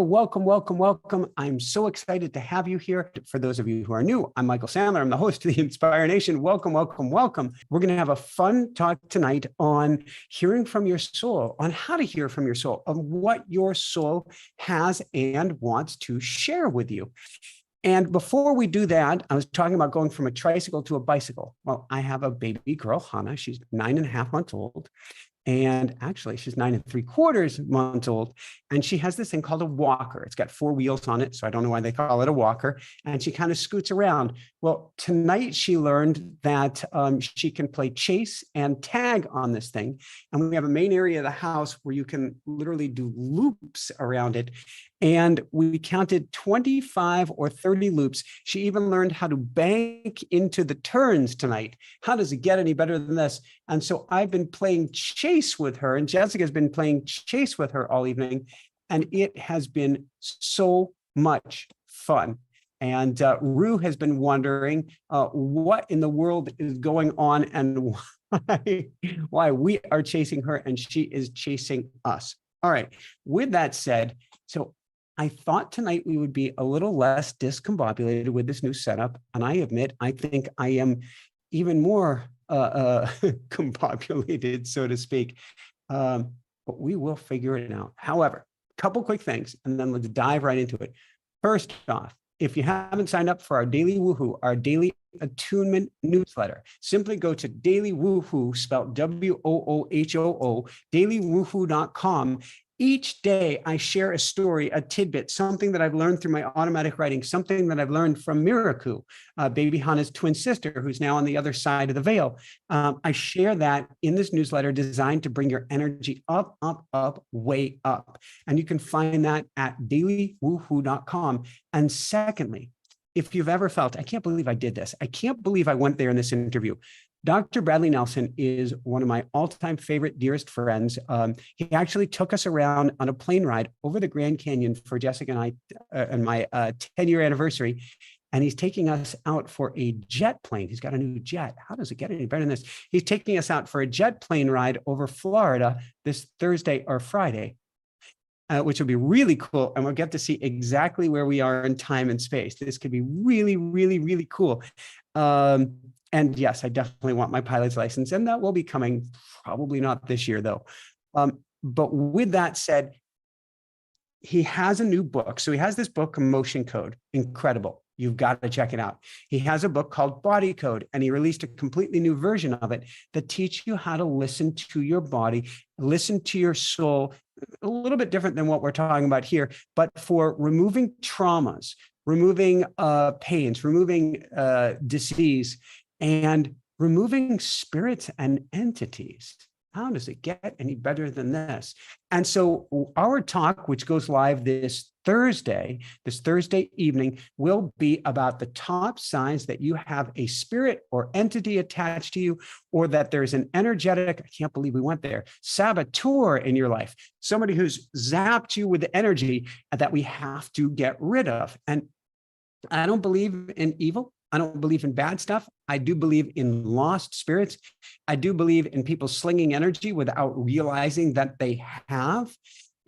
Welcome, welcome, welcome. I'm so excited to have you here. For those of you who are new, I'm Michael Sandler. I'm the host of the Inspire Nation. Welcome, welcome, welcome. We're going to have a fun talk tonight on hearing from your soul, on how to hear from your soul, on what your soul has and wants to share with you. And before we do that, I was talking about going from a tricycle to a bicycle. Well, I have a baby girl, Hannah. She's 9.5 months old. And actually, she's 9 3/4 months old. And she has this thing called a walker. It's got 4 wheels on it. So I don't know why they call it a walker. And she kind of scoots around. Well, tonight she learned that she can play chase and tag on this thing. And we have a main area of the house where you can literally do loops around it. And we counted 25 or 30 loops. She even learned how to bank into the turns tonight. How does it get any better than this? And so I've been playing chase with her, and Jessica's been playing chase with her all evening. And it has been so much fun. And Rue has been wondering what in the world is going on and why we are chasing her and she is chasing us. All right. With that said, so I thought tonight we would be a little less discombobulated with this new setup. And I admit, I think I am even more combobulated, so to speak. But we will figure it out. However, a couple quick things, and then let's dive right into it. First off, if you haven't signed up for our Daily Woohoo, our daily attunement newsletter, simply go to Daily Woohoo, spelled WOOHOO, dailywoohoo.com. Each day, I share a story, a tidbit, something that I've learned through my automatic writing, something that I've learned from Miraku, baby Hannah's twin sister, who's now on the other side of the veil. I share that in this newsletter designed to bring your energy up, up, up, way up. And you can find that at dailywoohoo.com. And secondly, if you've ever felt, I can't believe I did this. I can't believe I went there in this interview. Dr. Bradley Nelson is one of my all-time favorite, dearest friends. He actually took us around on a plane ride over the Grand Canyon for Jessica and I and my 10-year anniversary. And he's taking us out for a jet plane. He's got a new jet. How does it get any better than this? He's taking us out for a jet plane ride over Florida this Thursday or Friday, which will be really cool. And we'll get to see exactly where we are in time and space. This could be really, really, really cool. And yes, I definitely want my pilot's license, and that will be coming probably not this year, though. But with that said, he has a new book. So he has this book, Emotion Code. Incredible. You've got to check it out. He has a book called Body Code, and he released a completely new version of it that teaches you how to listen to your body, listen to your soul, a little bit different than what we're talking about here, but for removing traumas, removing pains, removing disease, and removing spirits and entities. How does it get any better than this? And so our talk, which goes live this Thursday evening, will be about the top signs that you have a spirit or entity attached to you, or that there's an energetic, I can't believe we went there, saboteur in your life, somebody who's zapped you with the energy that we have to get rid of. And I don't believe in evil. I don't believe in bad stuff. I do believe in lost spirits. I do believe in people slinging energy without realizing that they have.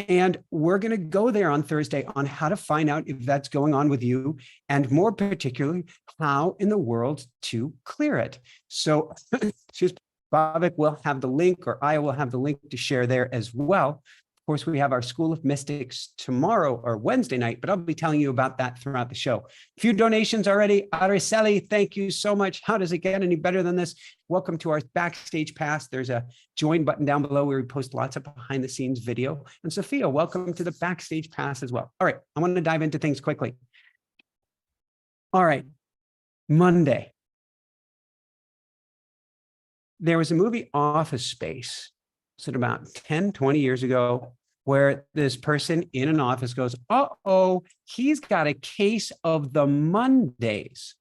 And we're going to go there on Thursday on how to find out if that's going on with you, and more particularly, how in the world to clear it. So Bhavik will have the link, or I will have the link to share there as well. Of course, we have our School of Mystics tomorrow or Wednesday night, but I'll be telling you about that throughout the show. A few donations already. Araceli, thank you so much. How does it get any better than this? Welcome to our Backstage Pass. There's a join button down below where we post lots of behind the scenes video. And Sophia, welcome to the Backstage Pass as well. All right, I want to dive into things quickly. All right, Monday. There was a movie, Office Space. So about 10, 20 years ago, where this person in an office goes, uh-oh, he's got a case of the Mondays.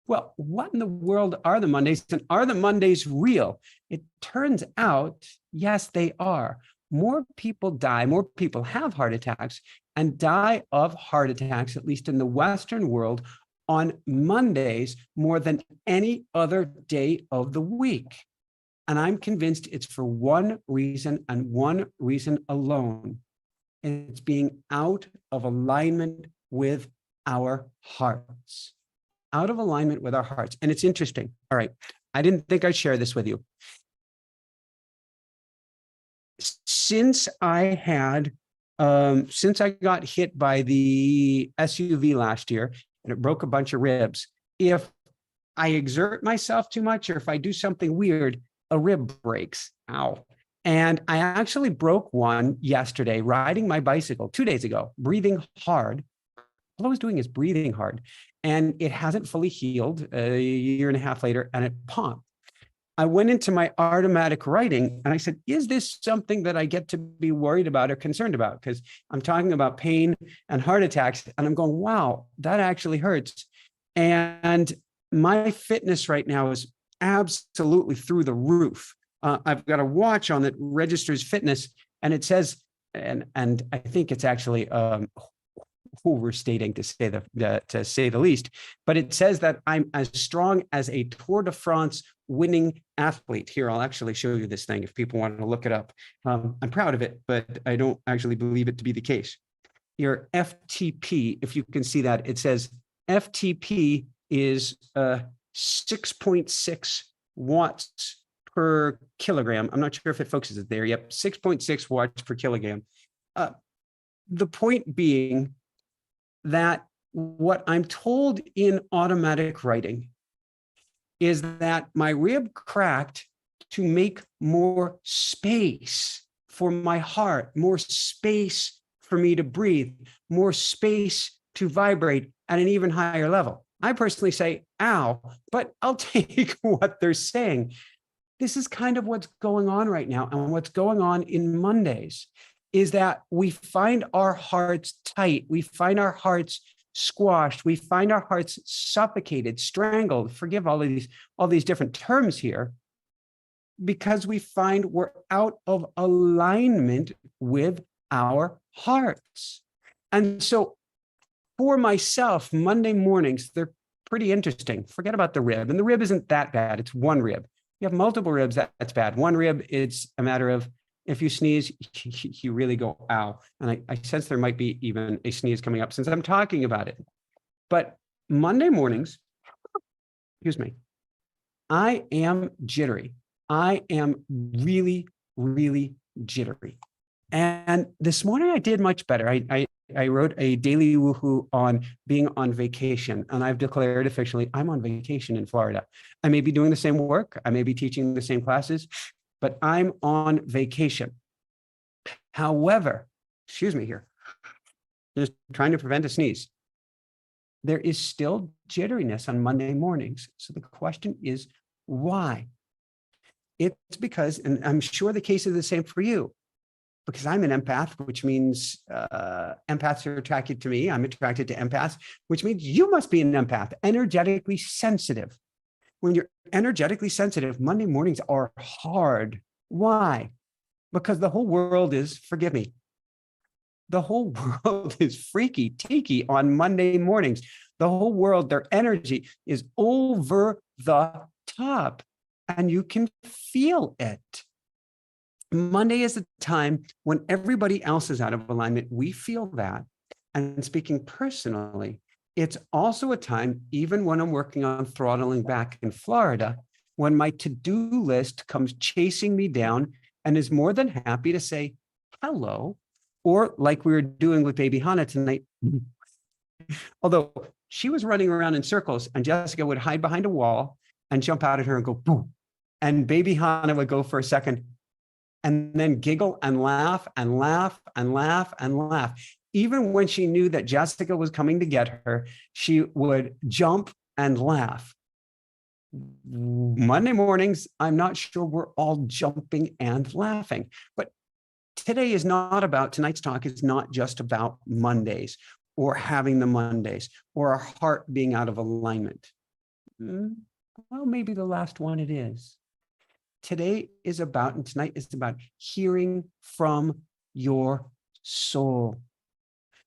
Well, what in the world are the Mondays, and are the Mondays real? It turns out, yes, they are. More people die, more people have heart attacks and die of heart attacks, at least in the Western world, on Mondays more than any other day of the week. And I'm convinced it's for one reason and one reason alone. It's being out of alignment with our hearts, out of alignment with our hearts. And it's interesting. All right. I didn't think I'd share this with you. Since I got hit by the SUV last year and it broke a bunch of ribs, if I exert myself too much or if I do something weird, a rib breaks. Ow. And I actually broke one yesterday riding my bicycle 2 days ago, breathing hard. All I was doing is breathing hard. And it hasn't fully healed a year and a half later, and it popped. I went into my automatic writing and I said, is this something that I get to be worried about or concerned about? Because I'm talking about pain and heart attacks. And I'm going, wow, that actually hurts. And my fitness right now is absolutely through the roof. I've got a watch on that registers fitness, and it says, and I think it's actually overstating to say the least, but it says that I'm as strong as a Tour de France winning athlete. Here, I'll actually show you this thing if people want to look it up. I'm proud of it, but I don't actually believe it to be the case. Your FTP, if you can see that, it says FTP is 6.6 watts per kilogram. I'm not sure if it focuses there. Yep, 6.6 watts per kilogram. The point being that what I'm told in automatic writing is that my rib cracked to make more space for my heart, more space for me to breathe, more space to vibrate at an even higher level. I personally say, ow, but I'll take what they're saying. This is kind of what's going on right now. And what's going on in Mondays is that we find our hearts tight. We find our hearts squashed. We find our hearts suffocated, strangled. Forgive all these different terms here, because we find we're out of alignment with our hearts. And so for myself, Monday mornings, they're pretty interesting. Forget about the rib. And the rib isn't that bad. It's one rib. You have multiple ribs, that's bad. One rib, it's a matter of if you sneeze, you really go, ow. And I sense there might be even a sneeze coming up since I'm talking about it. But Monday mornings, excuse me, I am jittery. I am really, really jittery. And this morning I did much better. I wrote a daily woohoo on being on vacation, and I've declared officially I'm on vacation in Florida. I may be doing the same work, I may be teaching the same classes, but I'm on vacation. However, excuse me here, just trying to prevent a sneeze. There is still jitteriness on Monday mornings. So the question is, why? It's because, and I'm sure the case is the same for you, because I'm an empath, which means empaths are attracted to me. I'm attracted to empaths, which means you must be an empath, energetically sensitive. When you're energetically sensitive, Monday mornings are hard. Why? Because the whole world is, forgive me, the whole world is freaky tiki on Monday mornings. The whole world, their energy is over the top, and you can feel it. Monday is the time when everybody else is out of alignment. We feel that. And speaking personally, it's also a time, even when I'm working on throttling back in Florida, when my to-do list comes chasing me down and is more than happy to say hello, or like we were doing with baby Hannah tonight, although she was running around in circles and Jessica would hide behind a wall and jump out at her and go, boom. And baby Hannah would go for a second and then giggle and laugh and laugh and laugh and laugh. Even when she knew that Jessica was coming to get her, she would jump and laugh. Monday mornings, I'm not sure we're all jumping and laughing, but tonight's talk is not just about Mondays or having the Mondays or our heart being out of alignment. Well, maybe the last one it is. Today is about, and tonight is about hearing from your soul,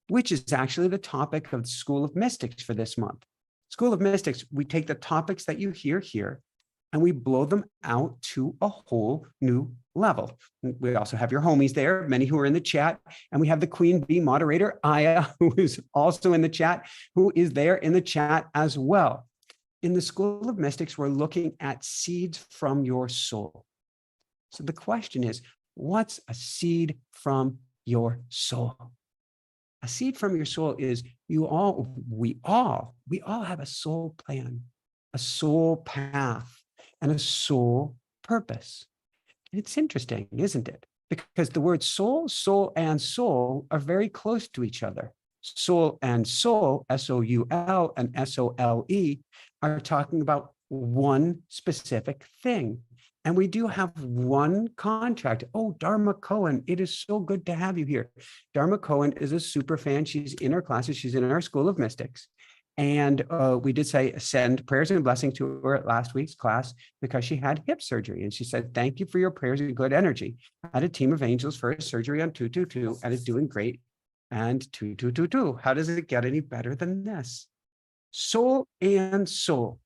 which is actually the topic of the School of Mystics for this month. School of Mystics, we take the topics that you hear here and we blow them out to a whole new level. We also have your homies there, many who are in the chat, and we have the Queen Bee moderator, Aya, who is also in the chat, who is there in the chat as well. In the School of Mystics, we're looking at seeds from your soul. So the question is, what's a seed from your soul? A seed from your soul is we all have a soul plan, a soul path, and a soul purpose. It's interesting, isn't it? Because the words soul, soul, and soul are very close to each other. Soul and soul, S-O-U-L and S-O-L-E, are talking about one specific thing. And we do have one contract. Oh, Dharma Cohen, it is so good to have you here. Dharma Cohen is a super fan. She's in our classes. She's in our School of Mystics. And we did send prayers and blessing to her at last week's class because she had hip surgery. And she said, thank you for your prayers and good energy. I had a team of angels for her surgery on 222 and it's doing great. And 2222, how does it get any better than this? Soul and soul,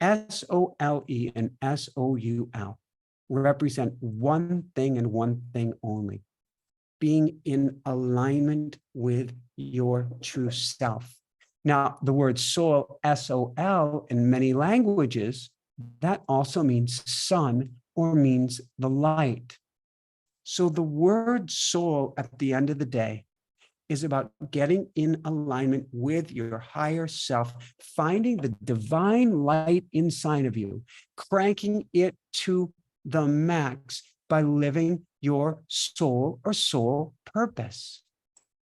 S-O-L-E and S-O-U-L, represent one thing and one thing only, being in alignment with your true self. Now, the word soul, S-O-L, in many languages, that also means sun or means the light. So the word soul at the end of the day is about getting in alignment with your higher self, finding the divine light inside of you, cranking it to the max by living your soul or soul purpose,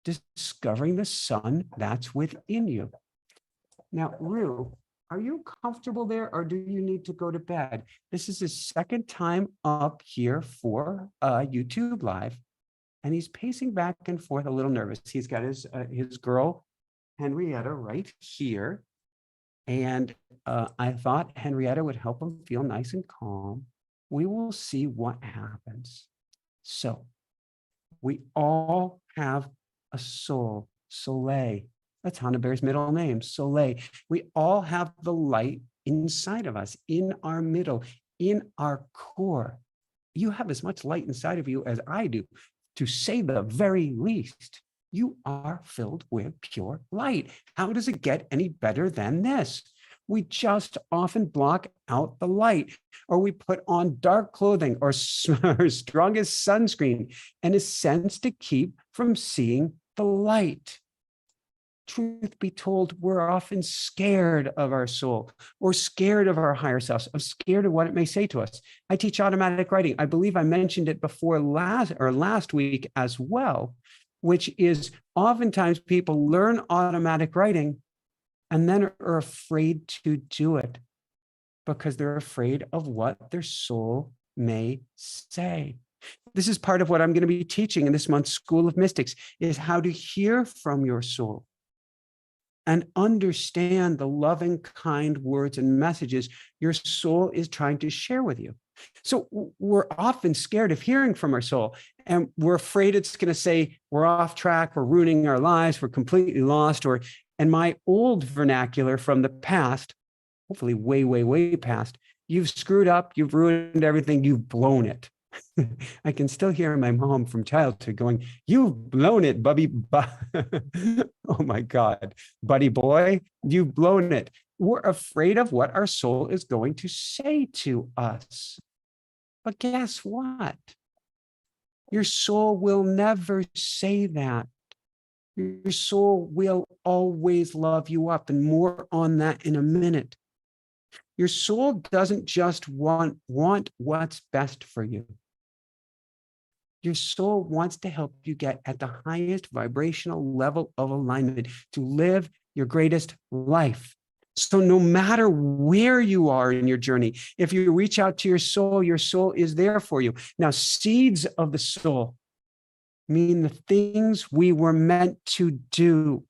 discovering the sun that's within you. Now, Rue, are you comfortable there or do you need to go to bed? This is his second time up here for YouTube Live. And he's pacing back and forth a little nervous. He's got his girl, Henrietta, right here. And I thought Henrietta would help him feel nice and calm. We will see what happens. So we all have a soul, Soleil. That's Hannah Bear's middle name, Soleil. We all have the light inside of us, in our middle, in our core. You have as much light inside of you as I do. To say the very least, you are filled with pure light. How does it get any better than this? We just often block out the light, or we put on dark clothing or strongest sunscreen in a sense to keep from seeing the light. Truth be told, we're often scared of our soul or scared of our higher selves, or scared of what it may say to us. I teach automatic writing. I believe I mentioned it before last week as well, which is oftentimes people learn automatic writing and then are afraid to do it because they're afraid of what their soul may say. This is part of what I'm going to be teaching in this month's School of Mystics, is how to hear from your soul and understand the loving, kind words and messages your soul is trying to share with you. So we're often scared of hearing from our soul, and we're afraid it's going to say we're off track, we're ruining our lives, we're completely lost, or, in my old vernacular from the past, hopefully way, way, way past, you've screwed up, you've ruined everything, you've blown it. I can still hear my mom from childhood going, you've blown it, Bubby. Oh my God, buddy boy, you've blown it. We're afraid of what our soul is going to say to us. But guess what? Your soul will never say that. Your soul will always love you up, and more on that in a minute. Your soul doesn't just want what's best for you. Your soul wants to help you get at the highest vibrational level of alignment to live your greatest life. So no matter where you are in your journey, if you reach out to your soul is there for you. Now, seeds of the soul mean the things we were meant to do.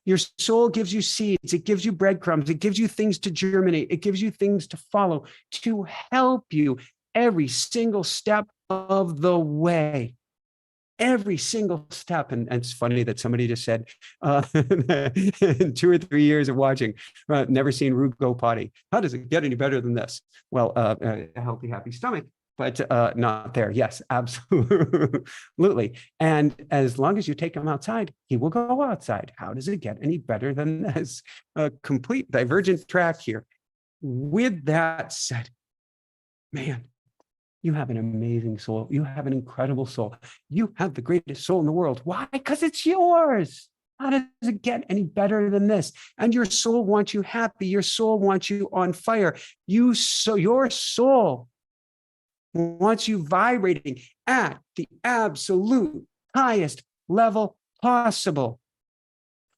Your soul gives you seeds. It gives you breadcrumbs. It gives you things to germinate. It gives you things to follow to help you every single step of the way. every single step. And it's funny that somebody just said, in 2 or 3 years of watching, never seen Rube go potty. How does it get any better than this? Well, a healthy, happy stomach, but not there. Yes, absolutely. And as long as you take him outside, he will go outside. How does it get any better than this? A complete divergent track here. With that said, man, you have an amazing soul. You have an incredible soul. You have the greatest soul in the world. Why? Because it's yours. How does it get any better than this? And your soul wants you happy. Your soul wants you on fire. Your soul wants you vibrating at the absolute highest level possible.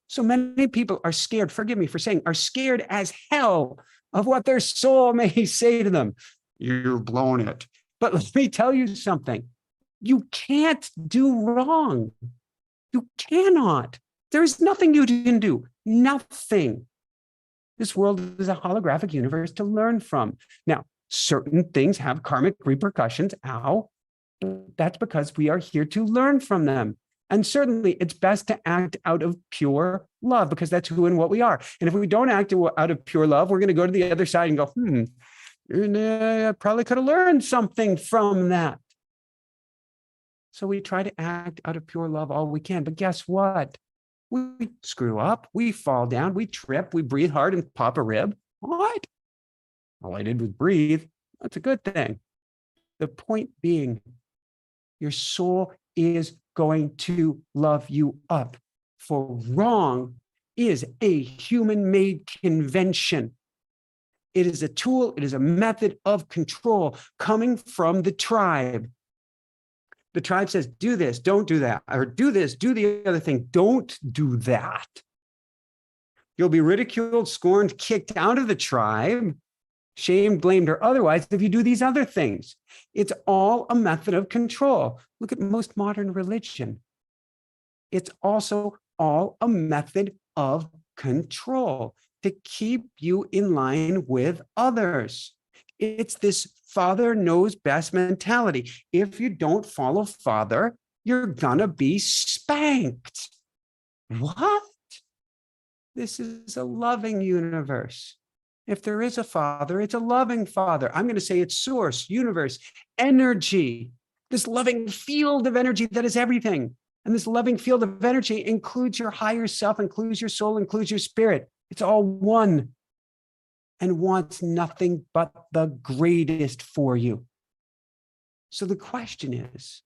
So many people are scared, forgive me for saying, are scared as hell of what their soul may say to them. You're blowing it. But let me tell you something. You can't do wrong. You cannot. There's nothing you can do. Nothing. This world is a holographic universe to learn from. Now, certain things have karmic repercussions. Ow. That's because we are here to learn from them. And certainly it's best to act out of pure love, because that's who and what we are. And if we don't act out of pure love, we're going to go to the other side and go, I probably could have learned something from that. So we try to act out of pure love all we can. But guess what? We screw up, we fall down, we trip, we breathe hard and pop a rib. What? All I did was breathe. That's a good thing. The point being, your soul is going to love you up. For wrong is a human-made convention. It is a tool, it is a method of control coming from the tribe. The tribe says, do this, don't do that, or do this, do the other thing, don't do that. You'll be ridiculed, scorned, kicked out of the tribe, shamed, blamed, or otherwise if you do these other things. It's all a method of control. Look at most modern religion. It's also all a method of control to keep you in line with others. It's this father knows best mentality. If you don't follow father, you're gonna be spanked. What? This is a loving universe. If there is a father, it's a loving father. I'm going to say it's source, universe, energy, this loving field of energy that is everything. And this loving field of energy includes your higher self, includes your soul, includes your spirit. It's all one and wants nothing but the greatest for you. So the question is,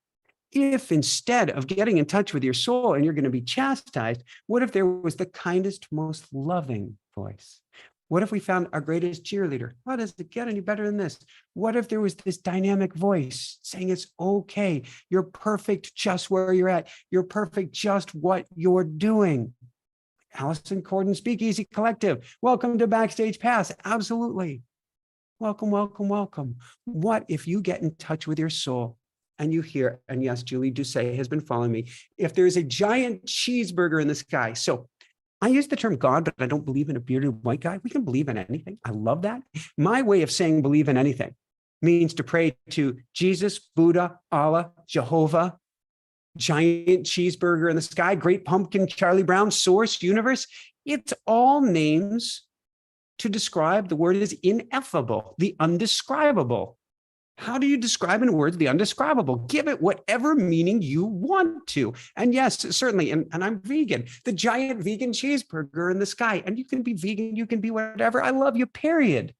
if instead of getting in touch with your soul and you're going to be chastised, what if there was the kindest, most loving voice? What if we found our greatest cheerleader? How does it get any better than this? What if there was this dynamic voice saying it's okay, you're perfect just where you're at, you're perfect just what you're doing? Allison Corden Speakeasy Collective, welcome to Backstage Pass. Absolutely. Welcome, welcome, welcome. What if you get in touch with your soul and you hear, and yes, Julie Doucet has been following me, if there's a giant cheeseburger in the sky. So I use the term God, but I don't believe in a bearded white guy. We can believe in anything. I love that. My way of saying believe in anything means to pray to Jesus, Buddha, Allah, Jehovah, giant cheeseburger in the sky, great pumpkin, Charlie Brown, source, universe. It's all names to describe the word is ineffable, the undescribable. How do you describe in words the undescribable? Give it whatever meaning you want to. And yes, certainly, and I'm vegan, the giant vegan cheeseburger in the sky. And you can be vegan, you can be whatever. I love you, period.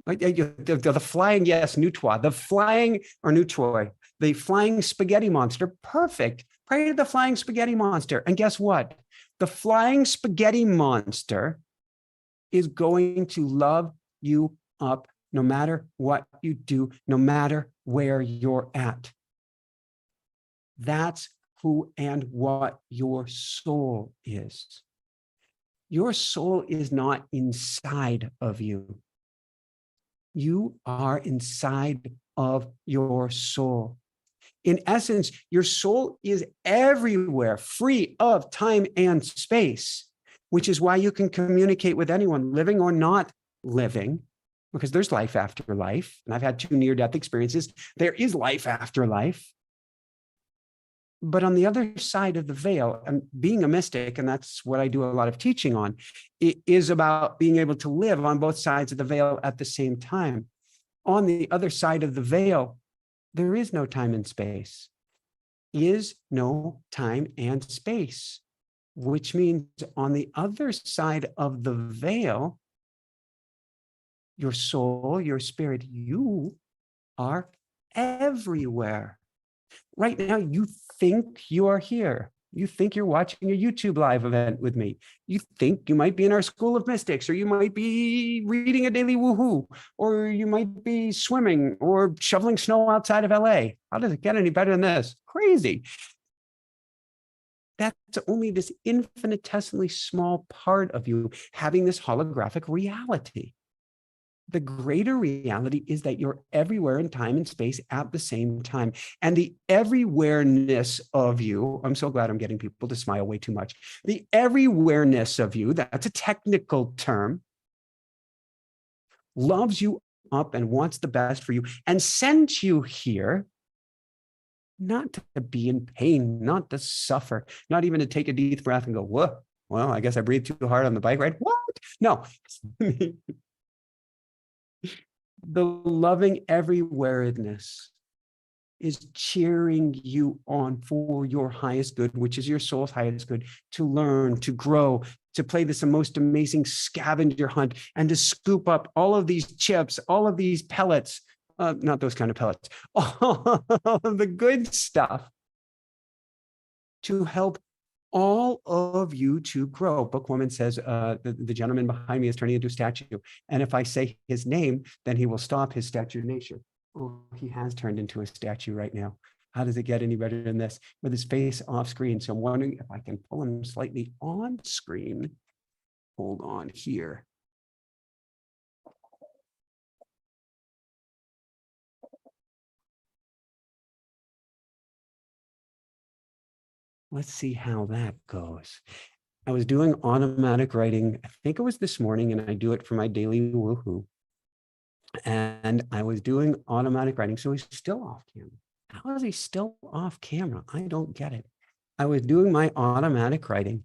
The flying, yes, Nutroi, the flying, or Nutroi, the flying spaghetti monster, perfect. Pray to the flying spaghetti monster. And guess what? The flying spaghetti monster is going to love you up no matter what you do, no matter where you're at. That's who and what your soul is. Your soul is not inside of you. You are inside of your soul. In essence, your soul is everywhere, free of time and space, which is why you can communicate with anyone, living or not living, because there's life after life. And I've had 2 near-death experiences. There is life after life. But on the other side of the veil, and being a mystic, and that's what I do a lot of teaching on, it is about being able to live on both sides of the veil at the same time. On the other side of the veil, there is no time and space. Is no time and space, which means on the other side of the veil, your soul, your spirit, you are everywhere. Right now, you think you are here. You think you're watching a YouTube live event with me. You think you might be in our School of Mystics, or you might be reading a daily woohoo, or you might be swimming or shoveling snow outside of LA. How does it get any better than this? Crazy. That's only this infinitesimally small part of you having this holographic reality. The greater reality is that you're everywhere in time and space at the same time. And the everywhereness of you, I'm so glad I'm getting people to smile way too much. The everywhereness of you, that's a technical term, loves you up and wants the best for you and sent you here not to be in pain, not to suffer, not even to take a deep breath and go, whoa, well, I guess I breathed too hard on the bike ride. What? No. The loving everywhereness is cheering you on for your highest good, which is your soul's highest good, to learn, to grow, to play this most amazing scavenger hunt, and to scoop up all of these chips, all of these pellets, not those kind of pellets, all of the good stuff, to help all of you to grow. Bookwoman says, the gentleman behind me is turning into a statue. And if I say his name, then he will stop his statue nature. Oh, he has turned into a statue right now. How does it get any better than this? With his face off screen. So I'm wondering if I can pull him slightly on screen. Hold on here. Let's see how that goes. I was doing automatic writing. I think it was this morning, and I do it for my daily woohoo. And I was doing automatic writing. So he's still off camera. How is he still off camera? I don't get it. I was doing my automatic writing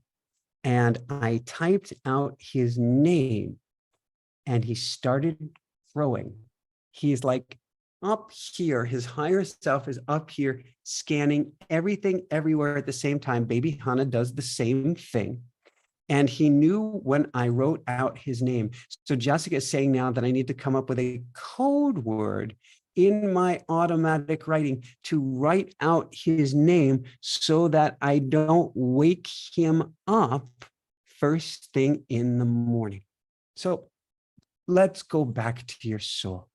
and I typed out his name and he started growing. He's like up here. His higher self is up here scanning everything everywhere at the same time. Baby Hannah does the same thing. And he knew when I wrote out his name. So Jessica is saying now that I need to come up with a code word in my automatic writing to write out his name so that I don't wake him up first thing in the morning. So let's go back to your soul.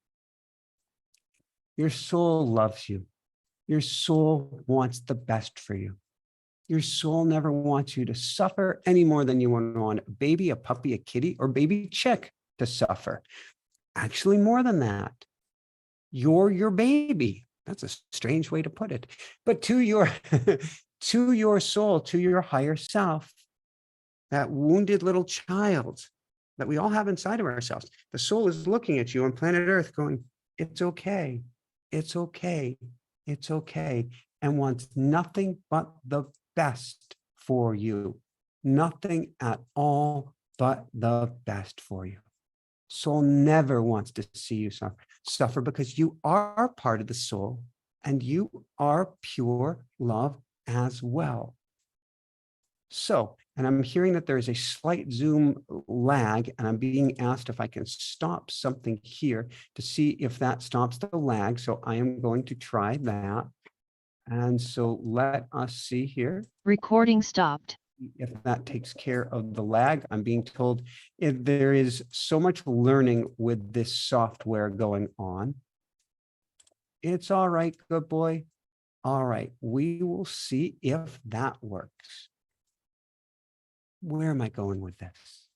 Your soul loves you. Your soul wants the best for you. Your soul never wants you to suffer any more than you want a baby, a puppy, a kitty, or baby chick to suffer. Actually, more than that. You're your baby. That's a strange way to put it. But to your, to your soul, to your higher self, that wounded little child that we all have inside of ourselves, the soul is looking at you on planet Earth going, it's okay, it's okay, it's okay, and wants nothing but the best for you. Nothing at all but the best for you. Soul never wants to see you suffer because you are part of the soul and you are pure love as well. So, and I'm hearing that there is a slight Zoom lag, and I'm being asked if I can stop something here to see if that stops the lag. So I am going to try that. And so let us see here. Recording stopped. If that takes care of the lag. I'm being told there is so much learning with this software going on. It's all right, good boy. All right, we will see if that works. Where am I going with this?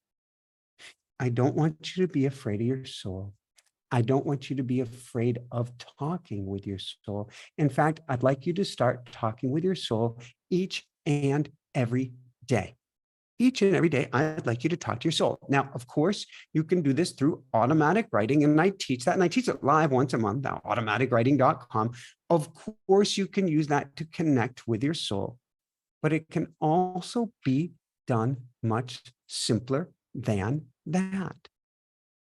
I don't want you to be afraid of your soul. I don't want you to be afraid of talking with your soul. In fact, I'd like you to start talking with your soul each and every day. each and every day, I'd like you to talk to your soul. Now, of course, you can do this through automatic writing, and I teach that, and I teach it live once a month at automaticwriting.com. Of course, you can use that to connect with your soul, but it can also be done much simpler than that.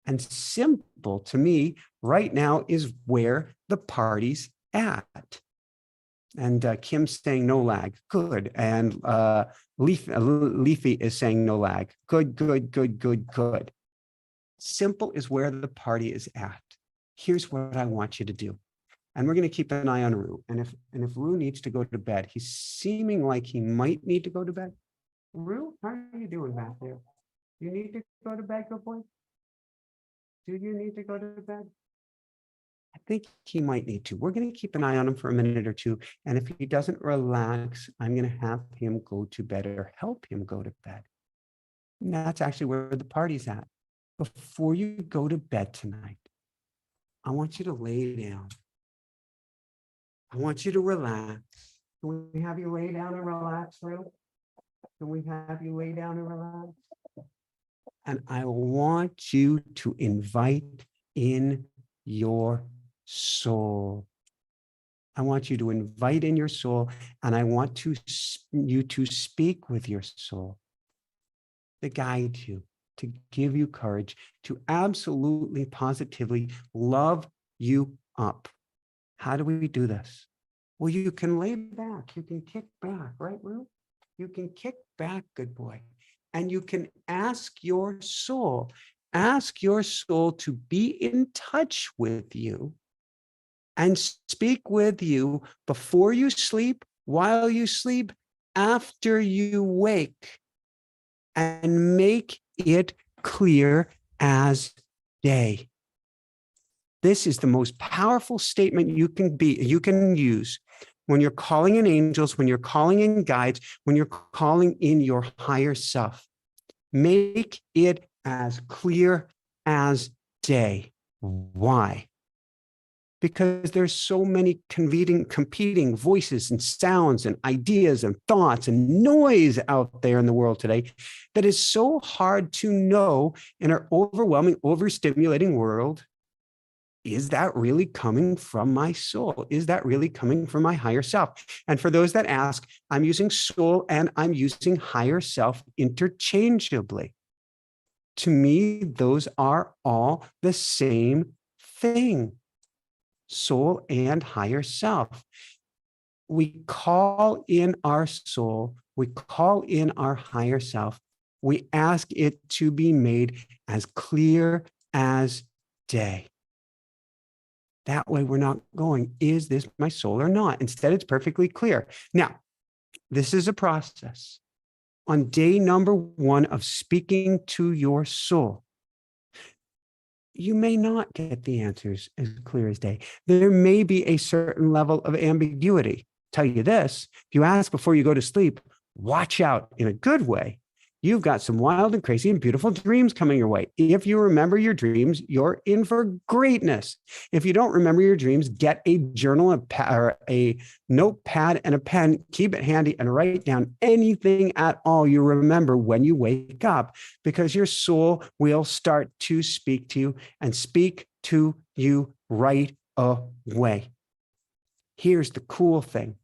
And simple to me right now is where the party's at. And Kim's saying no lag. Good. And Leafy is saying no lag. Good, good, good, good, good. Simple is where the party is at. Here's what I want you to do. And we're going to keep an eye on Rue. And if Rue needs to go to bed, he's seeming like he might need to go to bed. Rue, how are you doing back there? You need to go to bed, good boy? Do you need to go to bed? I think he might need to. We're going to keep an eye on him for a minute or two. And if he doesn't relax, I'm going to have him go to bed or help him go to bed. And that's actually where the party's at. Before you go to bed tonight, I want you to lay down. I want you to relax. Can we have you lay down and relax, Rue? Can we have you lay down and relax? And I want you to invite in your soul. I want you to invite in your soul, and I want you to speak with your soul, to guide you, to give you courage, to absolutely, positively love you up. How do we do this? Well, you can lay back. You can kick back, right, Rue? You can kick back, good boy. And you can ask your soul to be in touch with you and speak with you before you sleep, while you sleep, after you wake, and make it clear as day. This is the most powerful statement you can use when you're calling in angels, when you're calling in guides, when you're calling in your higher self. Make it as clear as day. Why? Because there's so many competing voices and sounds and ideas and thoughts and noise out there in the world today that is so hard to know in our overwhelming, overstimulating world. Is that really coming from my soul? Is that really coming from my higher self? And for those that ask, I'm using soul and I'm using higher self interchangeably. To me, those are all the same thing. Soul and higher self. We call in our soul, we call in our higher self, we ask it to be made as clear as day. That way we're not going, is this my soul or not? Instead, it's perfectly clear. Now, this is a process. On day number 1 of speaking to your soul, you may not get the answers as clear as day. There may be a certain level of ambiguity. Tell you this, if you ask before you go to sleep, watch out in a good way. You've got some wild and crazy and beautiful dreams coming your way. If you remember your dreams, you're in for greatness. If you don't remember your dreams, get a journal or a notepad and a pen, keep it handy and write down anything at all you remember when you wake up, because your soul will start to speak to you and speak to you right away. Here's the cool thing.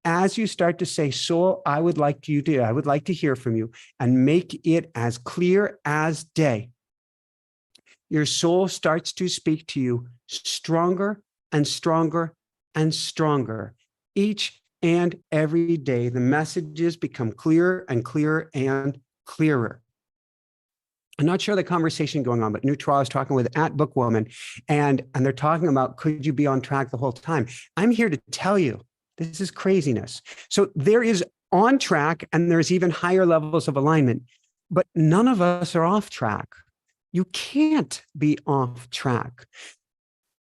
As you start to say, soul, I would like to hear from you, and make it as clear as day, your soul starts to speak to you stronger and stronger and stronger. Each and every day, the messages become clearer and clearer and clearer. I'm not sure the conversation going on, but Neutral is talking with @Bookwoman, and they're talking about, could you be on track the whole time? I'm here to tell you, this is craziness. So there is on track, and there's even higher levels of alignment, but none of us are off track. You can't be off track.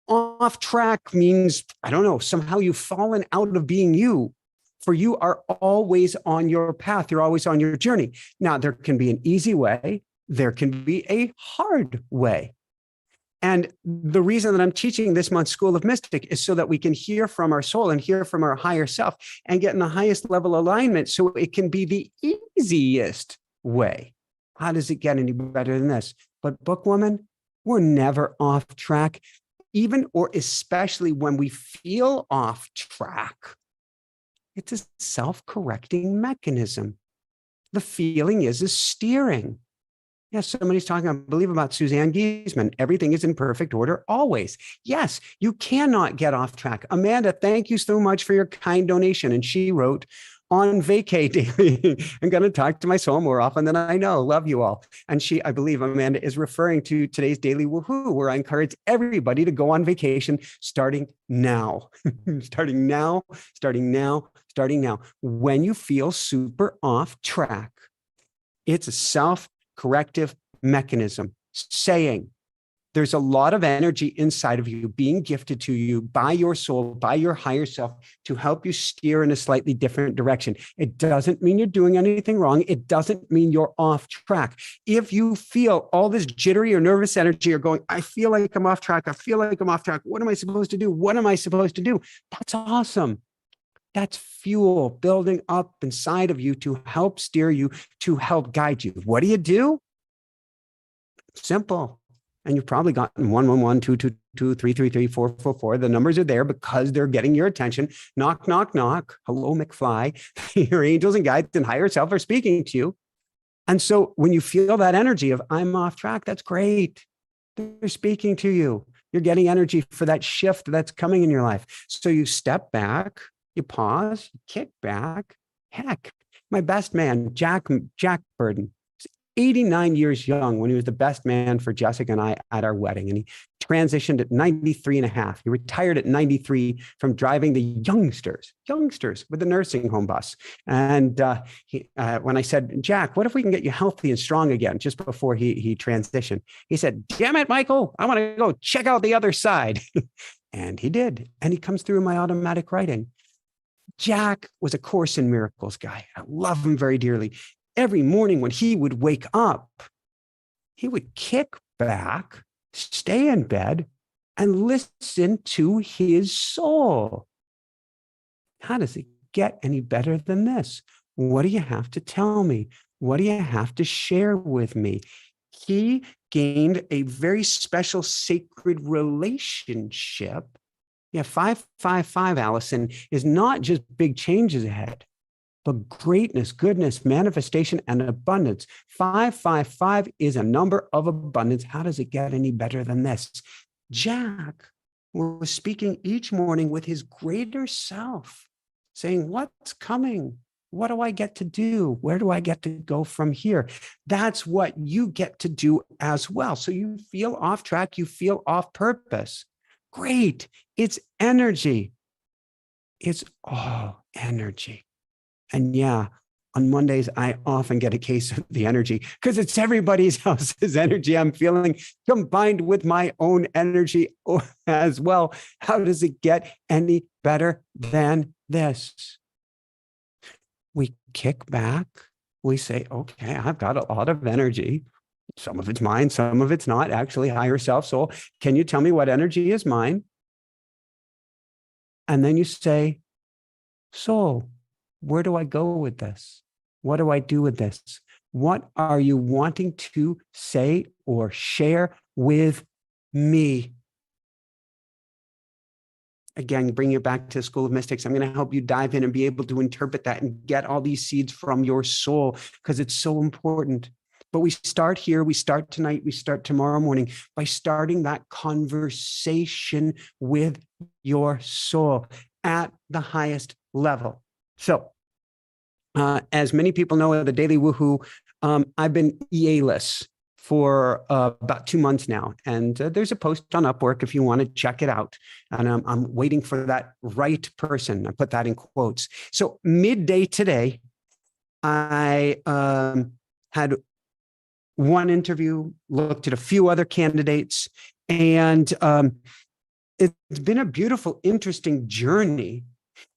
Off track means, I don't know, somehow you've fallen out of being you. For you are always on your path. You're always on your journey. Now, there can be an easy way. There can be a hard way. And the reason that I'm teaching this month's School of Mystic is so that we can hear from our soul and hear from our higher self and get in the highest level alignment, so it can be the easiest way. How does it get any better than this? But bookwoman, we're never off track, even or especially when we feel off track. It's a self-correcting mechanism. The feeling is a steering. Yes, somebody's talking, I believe, about Suzanne Giesman. Everything is in perfect order always. Yes, you cannot get off track. Amanda, thank you so much for your kind donation. And she wrote, on vacay daily, I'm going to talk to my soul more often than I know. Love you all. And she, I believe, Amanda, is referring to today's daily woohoo, where I encourage everybody to go on vacation starting now. Starting now, starting now, starting now. When you feel super off track, it's a self-corrective mechanism saying, there's a lot of energy inside of you being gifted to you by your soul, by your higher self, to help you steer in a slightly different direction. It doesn't mean you're doing anything wrong. It doesn't mean you're off track. If you feel all this jittery or nervous energy, or going, I feel like I'm off track. I feel like I'm off track. What am I supposed to do? What am I supposed to do? That's awesome. That's fuel building up inside of you to help steer you, to help guide you. What do? Simple. And you've probably gotten 111, 222, 333, 444. The numbers are there because they're getting your attention. Knock, knock, knock. Hello, McFly. Your angels and guides and higher self are speaking to you. And so when you feel that energy of I'm off track, that's great. They're speaking to you. You're getting energy for that shift that's coming in your life. So you step back, you pause, you kick back. Heck, my best man, Jack Burden, 89 years young when he was the best man for Jessica and I at our wedding. And he transitioned at 93 and a half. He retired at 93 from driving the youngsters with the nursing home bus. And when I said, Jack, what if we can get you healthy and strong again, just before he transitioned, he said, damn it, Michael, I want to go check out the other side. And he did. And he comes through my automatic writing. Jack was a Course in Miracles guy. I love him very dearly. Every morning when he would wake up, he would kick back, stay in bed, and listen to his soul. How does it get any better than this? What do you have to tell me? What do you have to share with me? He gained a very special sacred relationship. Yeah, 555, Allison, is not just big changes ahead, but greatness, goodness, manifestation, and abundance. 555 is a number of abundance. How does it get any better than this? Jack was speaking each morning with his greater self, saying, what's coming? What do I get to do? Where do I get to go from here? That's what you get to do as well. So you feel off track, you feel off purpose. Great. It's energy. It's all energy. And yeah, on Mondays, I often get a case of the energy because it's everybody else's energy I'm feeling combined with my own energy as well. How does it get any better than this? We kick back. We say, okay, I've got a lot of energy. Some of it's mine, some of it's not. Actually, higher self, soul, can you tell me what energy is mine? And then you say, soul, where do I go with this? What do I do with this? What are you wanting to say or share with me? Again, bring it back to the School of Mystics. I'm going to help you dive in and be able to interpret that and get all these seeds from your soul because it's so important. But we start here, we start tonight, we start tomorrow morning by starting that conversation with your soul at the highest level. So, as many people know, the Daily Woohoo, I've been EA-less for about 2 months now. And there's a post on Upwork if you want to check it out. And I'm waiting for that right person. I put that in quotes. So midday today, I had one interview, looked at a few other candidates, and it's been a beautiful, interesting journey.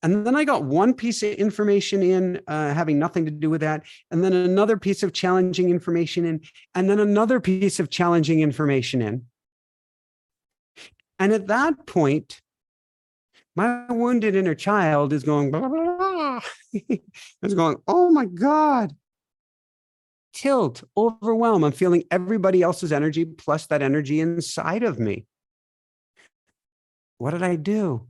And then I got one piece of information in, having nothing to do with that. And then another piece of challenging information in, and then another piece of challenging information in. And at that point, my wounded inner child is going, blah, blah, blah. It's going, oh my God, tilt, overwhelm. I'm feeling everybody else's energy plus that energy inside of me. What did I do?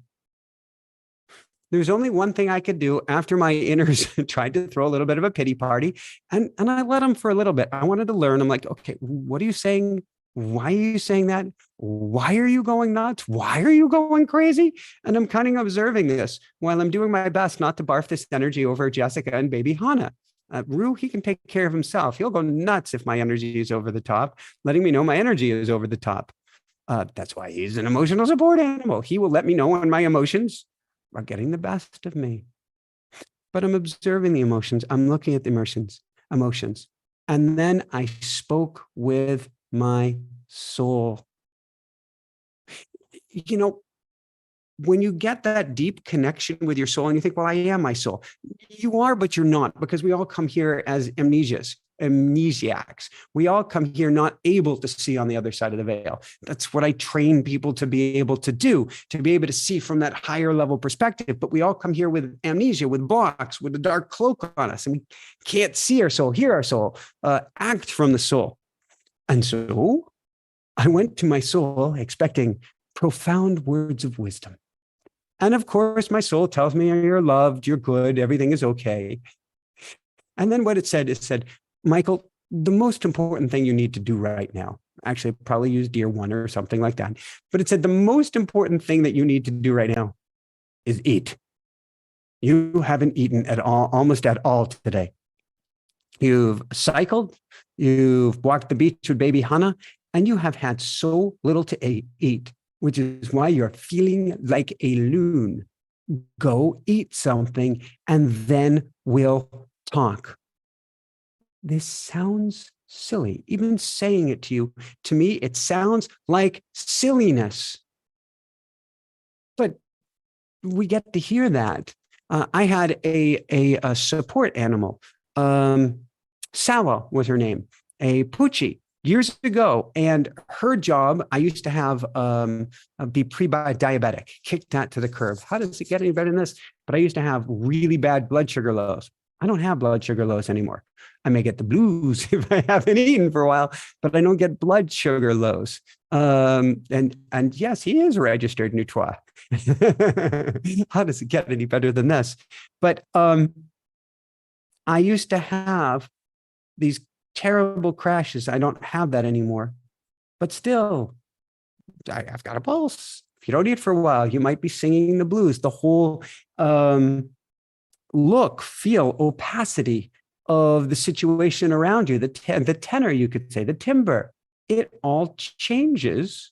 There's only one thing I could do after my inners tried to throw a little bit of a pity party. And I let them for a little bit. I wanted to learn. I'm like, okay, what are you saying? Why are you saying that? Why are you going nuts? Why are you going crazy? And I'm kind of observing this while I'm doing my best not to barf this energy over Jessica and baby Hannah. Rue, he can take care of himself. He'll go nuts if my energy is over the top, letting me know my energy is over the top. That's why he's an emotional support animal. He will let me know when my emotions are getting the best of me. But I'm observing the emotions. I'm looking at the emotions. And then I spoke with my soul. You know, when you get that deep connection with your soul and you think, well, I am my soul. You are, but you're not, because we all come here as amnesiacs. We all come here not able to see on the other side of the veil. That's what I train people to be able to do, to be able to see from that higher level perspective. But we all come here with amnesia, with blocks, with a dark cloak on us, and we can't see our soul, hear our soul, act from the soul. And so I went to my soul expecting profound words of wisdom. And of course, my soul tells me you're loved, you're good, everything is okay. And then what it said, Michael, the most important thing you need to do right now, actually probably use Dear One or something like that, but it said the most important thing that you need to do right now is eat. You haven't eaten at all, almost at all today. You've cycled, you've walked the beach with baby Hannah, and you have had so little to eat, which is why you're feeling like a loon. Go eat something and then we'll talk. This sounds silly. Even saying it to me, it sounds like silliness. But we get to hear that. I had a support animal. Sawa was her name, a Poochie, years ago. And her job, I used to have be pre-diabetic, kick that to the curb. How does it get any better than this? But I used to have really bad blood sugar lows. I don't have blood sugar lows anymore. I may get the blues if I haven't eaten for a while, but I don't get blood sugar lows. And yes, he is registered Nutrois. How does it get any better than this? But I used to have these terrible crashes. I don't have that anymore. But still, I've got a pulse. If you don't eat for a while, you might be singing the blues. The whole look, feel, opacity of the situation around you, the tenor, you could say, the timbre, it all changes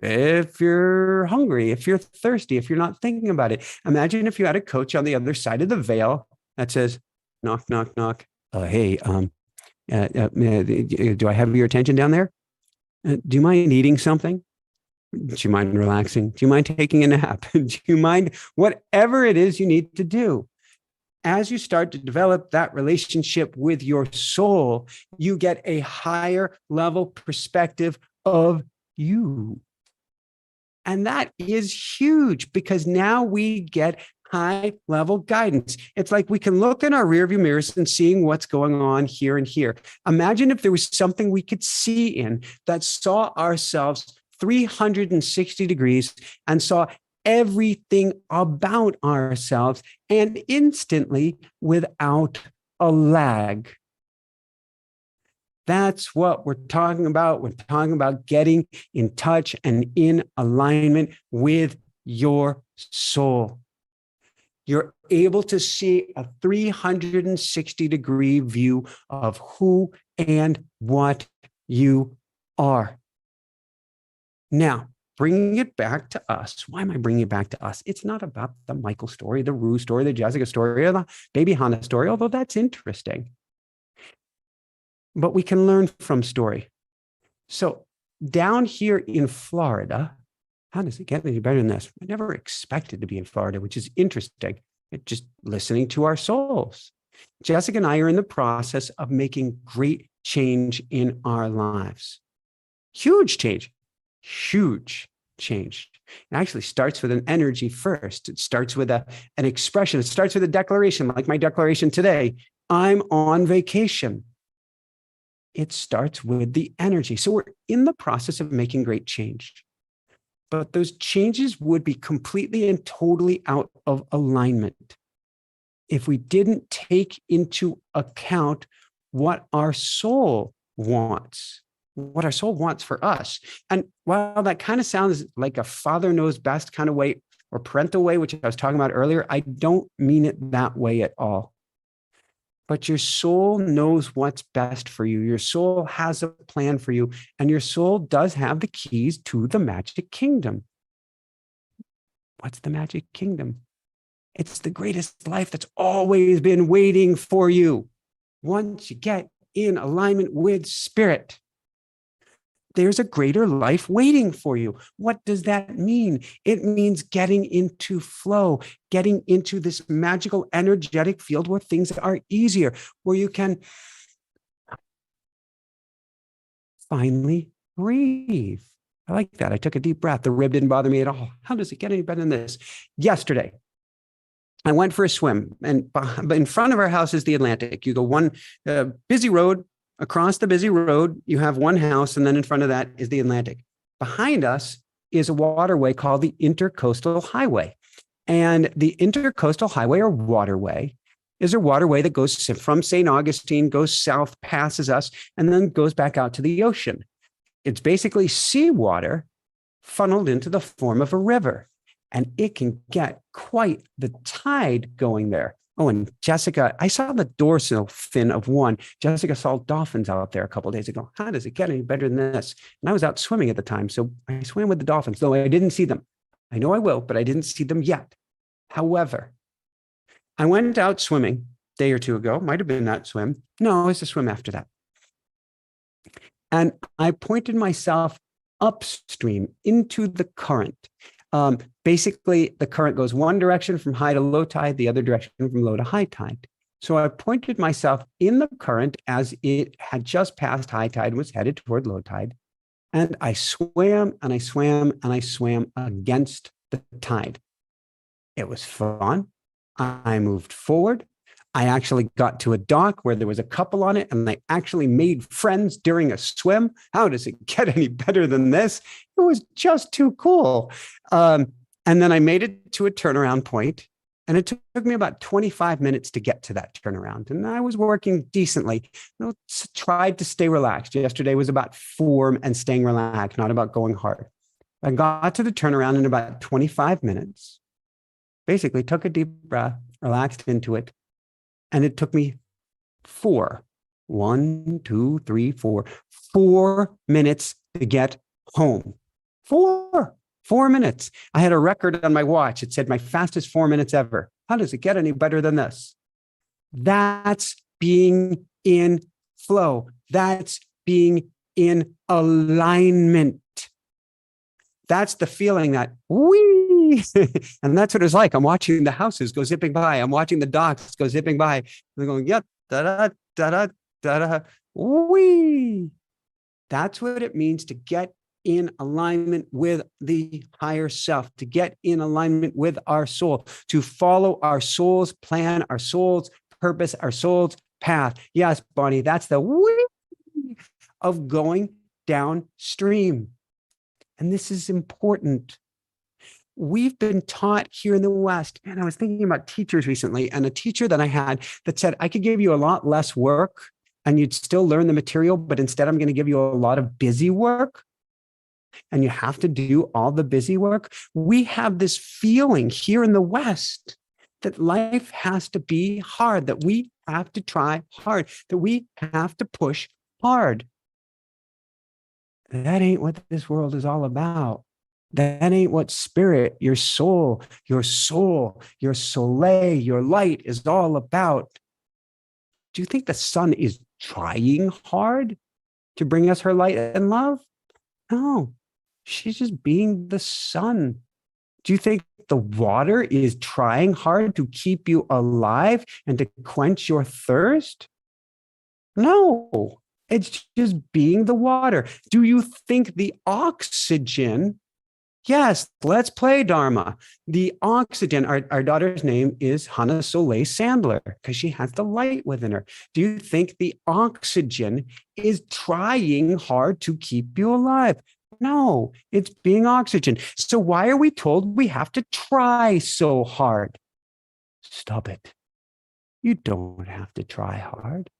if you're hungry, if you're thirsty, if you're not thinking about it. Imagine if you had a coach on the other side of the veil that says, knock, knock, knock. Hey, do I have your attention down there? Do you mind eating something? Do you mind relaxing? Do you mind taking a nap? Do you mind whatever it is you need to do? As you start to develop that relationship with your soul, you get a higher level perspective of you. And that is huge because now we get high level guidance. It's like we can look in our rearview mirrors and seeing what's going on here and here. Imagine if there was something we could see in that saw ourselves 360 degrees and saw everything about ourselves and instantly without a lag. That's what we're talking about. We're talking about getting in touch and in alignment with your soul. You're able to see a 360-degree view of who and what you are. Now, bringing it back to us. Why am I bringing it back to us? It's not about the Michael story, the Rue story, the Jessica story, or the baby Hannah story, although that's interesting. But we can learn from story. So down here in Florida, how does it get any better than this? I never expected to be in Florida, which is interesting. It's just listening to our souls. Jessica and I are in the process of making great change in our lives. Huge change. Huge change. It actually starts with an energy first. It starts with an expression. It starts with a declaration, like my declaration today. I'm on vacation. It starts with the energy. So we're in the process of making great change. But those changes would be completely and totally out of alignment if we didn't take into account what our soul wants, what our soul wants for us. And while that kind of sounds like a father knows best kind of way or parental way, which I was talking about earlier, I don't mean it that way at all. But your soul knows what's best for you. Your soul has a plan for you, and your soul does have the keys to the magic kingdom. What's the magic kingdom? It's the greatest life that's always been waiting for you. Once you get in alignment with spirit, there's a greater life waiting for you. What does that mean? It means getting into flow, getting into this magical, energetic field where things are easier, where you can finally breathe. I like that. I took a deep breath. The rib didn't bother me at all. How does it get any better than this? Yesterday, I went for a swim, and in front of our house is the Atlantic. You go one busy road. Across the busy road, you have one house, and then in front of that is the Atlantic. Behind us is a waterway called the Intercoastal Highway. And the Intercoastal Highway, or waterway, is a waterway that goes from St. Augustine, goes south, passes us, and then goes back out to the ocean. It's basically seawater funneled into the form of a river. And it can get quite the tide going there. Oh, and Jessica, I saw the dorsal fin of one. Jessica saw dolphins out there a couple of days ago. How does it get any better than this? And I was out swimming at the time, so I swam with the dolphins, though I didn't see them. I know I will, but I didn't see them yet. However, I went out swimming a day or two ago. Might have been that swim. No, it was a swim after that. And I pointed myself upstream into the current. Basically, the current goes one direction from high to low tide, the other direction from low to high tide. So I pointed myself in the current as it had just passed high tide and was headed toward low tide. And I swam and I swam and I swam against the tide. It was fun. I moved forward. I actually got to a dock where there was a couple on it, and I actually made friends during a swim. How does it get any better than this? It was just too cool. And then I made it to a turnaround point, and it took me about 25 minutes to get to that turnaround. And I was working decently. I tried to stay relaxed. Yesterday was about form and staying relaxed, not about going hard. I got to the turnaround in about 25 minutes, basically took a deep breath, relaxed into it. And it took me 4 minutes to get home. 4 minutes. I had a record on my watch. It said my fastest 4 minutes ever. How does it get any better than this? That's being in flow. That's being in alignment. That's the feeling that wee, and that's what it's like. I'm watching the houses go zipping by. I'm watching the docks go zipping by. They're going, yeah, da da da da da, wee. That's what it means to get in alignment with the higher self, to get in alignment with our soul, to follow our soul's plan, our soul's purpose, our soul's path. Yes, Bonnie, that's the wee of going downstream. And this is important. We've been taught here in the West, and I was thinking about teachers recently, and a teacher that I had that said, I could give you a lot less work and you'd still learn the material, but instead I'm going to give you a lot of busy work. And you have to do all the busy work. We have this feeling here in the West that life has to be hard, that we have to try hard, that we have to push hard. That ain't what this world is all about. That ain't what spirit, your soul, your soleil, your light is all about. Do you think the sun is trying hard to bring us her light and love? No, she's just being the sun. Do you think the water is trying hard to keep you alive and to quench your thirst? No. It's just being the water. Do you think the oxygen Yes, let's play Dharma. The oxygen, our daughter's name is Hannah Soleil Sandler because she has the light within her. Do you think the oxygen is trying hard to keep you alive? No, it's being oxygen. So why are we told we have to try so hard? Stop it. You don't have to try hard.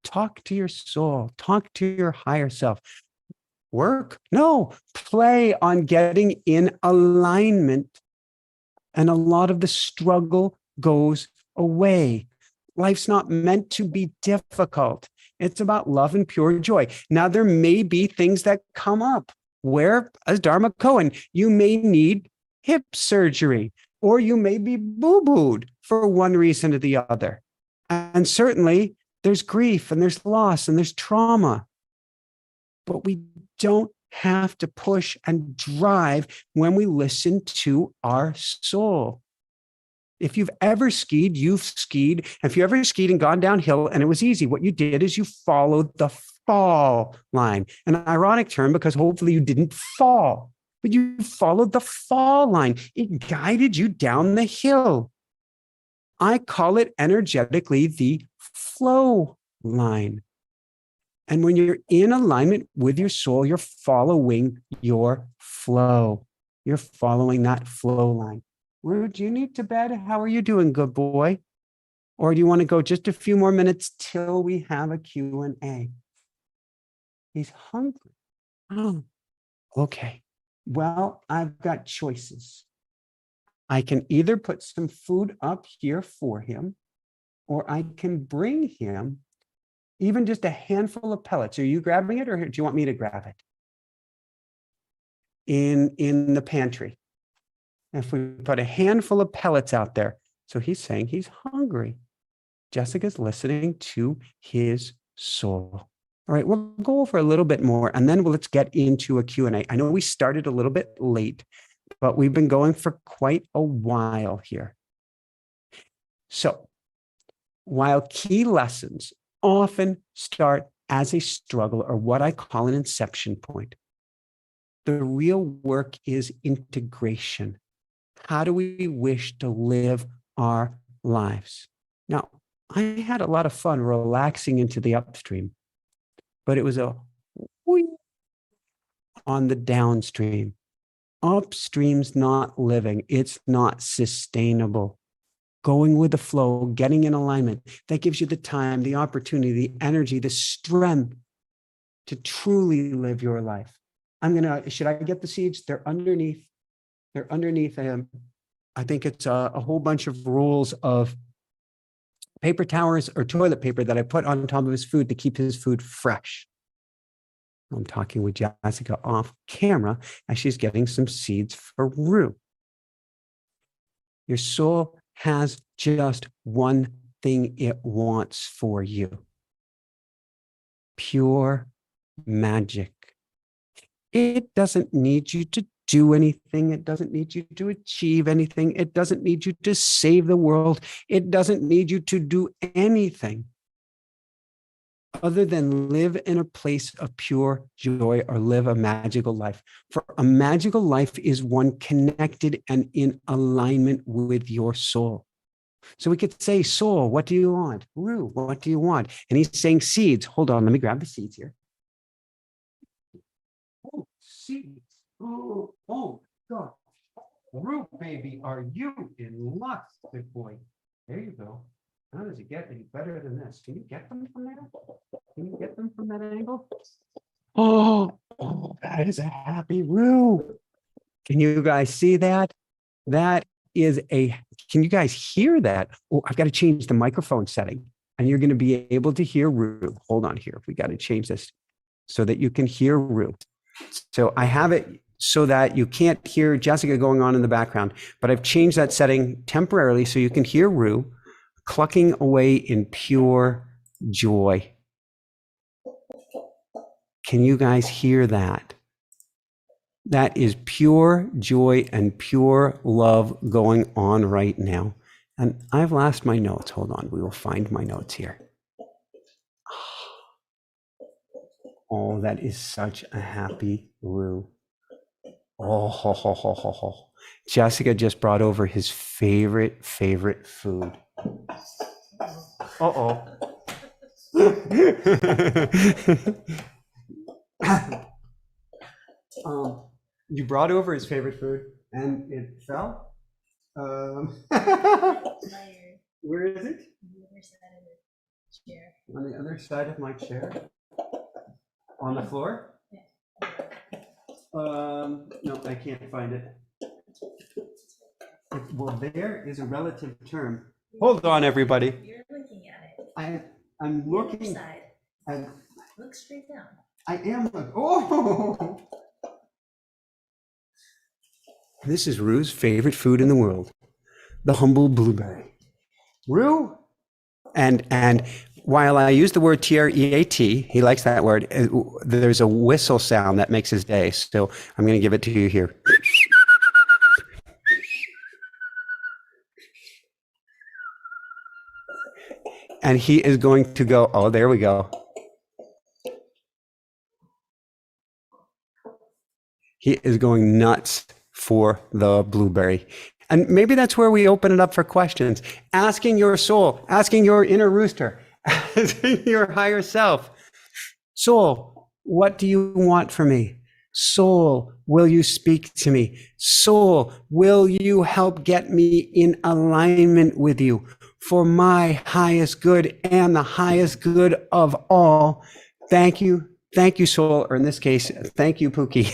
Talk to your soul, talk to your higher self. Work? No, play on getting in alignment. And a lot of the struggle goes away. Life's not meant to be difficult. It's about love and pure joy. Now, there may be things that come up where, as Dharma Cohen, you may need hip surgery, or you may be boo-booed for one reason or the other. And certainly there's grief and there's loss and there's trauma. But we don't have to push and drive when we listen to our soul. If you've ever skied, you've skied. If you ever skied and gone downhill and it was easy, what you did is you followed the fall line. An ironic term because hopefully you didn't fall, but you followed the fall line. It guided you down the hill. I call it energetically the flow line. And when you're in alignment with your soul, you're following your flow. You're following that flow line. Rude, do you need to bed? How are you doing, good boy? Or do you want to go just a few more minutes till we have a Q&A? He's hungry. Oh, okay. Well, I've got choices. I can either put some food up here for him, or I can bring him even just a handful of pellets. Are you grabbing it, or do you want me to grab it? In the pantry. If we put a handful of pellets out there. So he's saying he's hungry. Jessica's listening to his soul. All right, we'll go over a little bit more, and then let's get into a Q&A. I know we started a little bit late, but we've been going for quite a while here. So while key lessons often start as a struggle, or what I call an inception point, the real work is integration. How do we wish to live our lives? Now, I had a lot of fun relaxing into the upstream, but it was a whee on the downstream. Upstream's not living. It's not sustainable. Going with the flow, getting in alignment, that gives you the time, the opportunity, the energy, the strength to truly live your life. Should I get the seeds? They're underneath. They're underneath him. I think it's a whole bunch of rolls of paper towels or toilet paper that I put on top of his food to keep his food fresh. I'm talking with Jessica off camera as she's getting some seeds for Rue. Your soul has just one thing it wants for you: pure magic. It doesn't need you to do anything. It doesn't need you to achieve anything. It doesn't need you to save the world. It doesn't need you to do anything other than live in a place of pure joy or live a magical life. For a magical life is one connected and in alignment with your soul. So we could say, soul, what do you want? Rue, what do you want? And he's saying seeds. Hold on, let me grab the seeds here. Oh, seeds. Oh, God. Rue, baby, are you in luck, good boy? There you go. How does it get any better than this? Can you get them from there? Can you get them from that angle? Oh, that is a happy Rue. Can you guys see that? That is can you guys hear that? Oh, I've got to change the microphone setting, and you're going to be able to hear Rue. Hold on here. We got to change this so that you can hear Rue. So I have it so that you can't hear Jessica going on in the background, but I've changed that setting temporarily so you can hear Rue clucking away in pure joy. Can you guys hear that? That is pure joy and pure love going on right now. And I've lost my notes. Hold on. We will find my notes here. Oh, that is such a happy Rue. Oh, ho, ho, ho, ho, ho. Jessica just brought over his favorite food. Uh-oh. You brought over his favorite food and it fell? Where is it? On the other side of my chair? On the floor? No, I can't find it. Well, there is a relative term. Hold on, everybody. You're looking at it. I'm The other looking. side. Look straight down. I am. Oh! This is Rue's favorite food in the world, the humble blueberry. Rue, and while I use the word T-R-E-A-T, he likes that word. There's a whistle sound that makes his day. So I'm going to give it to you here. And he is going to go, oh, there we go. He is going nuts for the blueberry. And maybe that's where we open it up for questions. Asking your soul, asking your inner rooster, asking your higher self. Soul, what do you want from me? Soul, will you speak to me? Soul, will you help get me in alignment with you for my highest good and the highest good of all? Thank you. Thank you, Soul, or in this case, thank you, Pookie.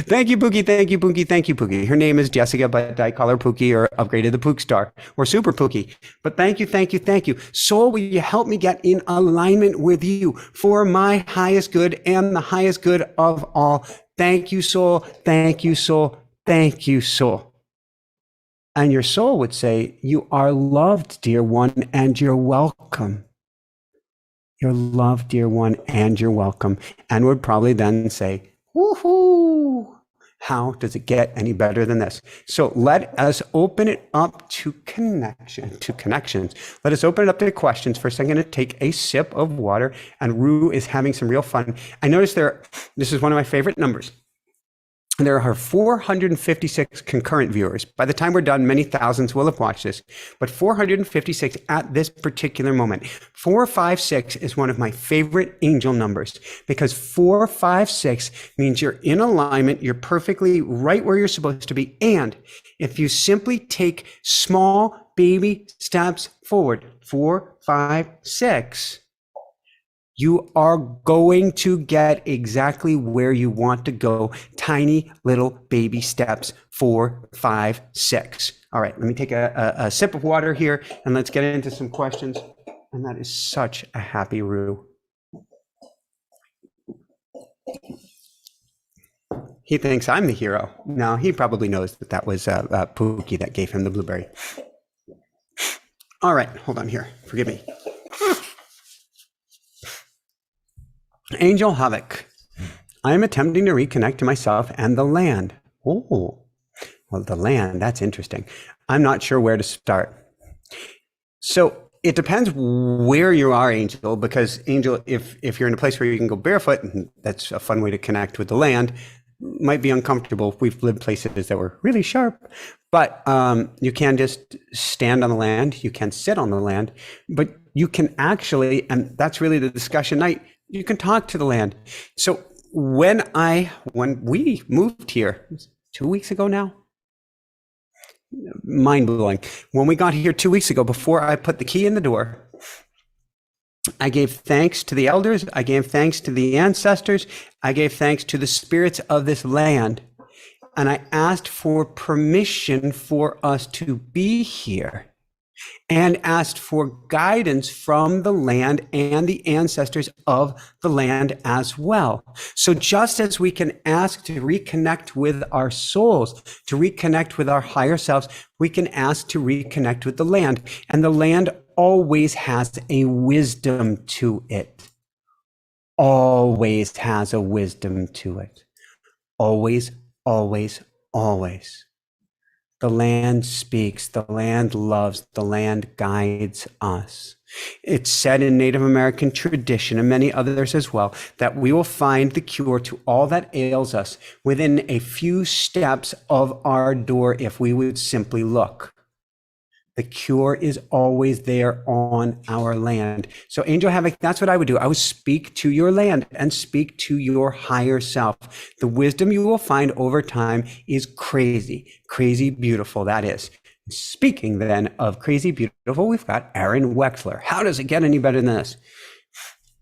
Thank you, Pookie. Thank you, Pookie. Thank you, Pookie. Her name is Jessica, but I call her Pookie or upgraded the Pook Star or Super Pookie. But thank you, thank you, thank you. Soul, will you help me get in alignment with you for my highest good and the highest good of all? Thank you, Soul. Thank you, Soul. Thank you, Soul. And your soul would say, you are loved, dear one, and you're welcome. You're loved, dear one, and you're welcome. And would probably then say, woohoo! How does it get any better than this? So let us open it up to connections. Let us open it up to questions. First, I'm going to take a sip of water, and Rue is having some real fun. I noticed this is one of my favorite numbers. There are 456 concurrent viewers. By the time we're done, many thousands will have watched this, but 456 at this particular moment. 456 is one of my favorite angel numbers because 456 means you're in alignment, you're perfectly right where you're supposed to be. And if you simply take small baby steps forward, 4, 5, 6, you are going to get exactly where you want to go. Tiny little baby steps, 4, 5, 6. All right, let me take a sip of water here and let's get into some questions. And that is such a happy Rue. He thinks I'm the hero. No, he probably knows that was Pookie that gave him the blueberry. All right, hold on here. Forgive me. Angel Havoc. I am attempting to reconnect to myself and the land. Oh, well, the land, that's interesting. I'm not sure where to start. So it depends where you are, Angel, because Angel, if you're in a place where you can go barefoot, and that's a fun way to connect with the land, might be uncomfortable. We've lived places that were really sharp, but you can just stand on the land. You can sit on the land, but you can actually, and that's really the discussion night, you can talk to the land. So when we moved here 2 weeks ago now, mind blowing. When we got here 2 weeks ago, before I put the key in the door, I gave thanks to the elders. I gave thanks to the ancestors. I gave thanks to the spirits of this land. And I asked for permission for us to be here, and asked for guidance from the land and the ancestors of the land as well. So just as we can ask to reconnect with our souls, to reconnect with our higher selves, we can ask to reconnect with the land. And the land always has a wisdom to it. Always has a wisdom to it. Always, always, always. The land speaks, the land loves, the land guides us. It's said in Native American tradition and many others as well that we will find the cure to all that ails us within a few steps of our door if we would simply look. The cure is always there on our land. So Angel Havoc, that's what I would do. I would speak to your land and speak to your higher self. The wisdom you will find over time is crazy, crazy beautiful, that is. Speaking then of crazy beautiful, we've got Aaron Wexler. How does it get any better than this?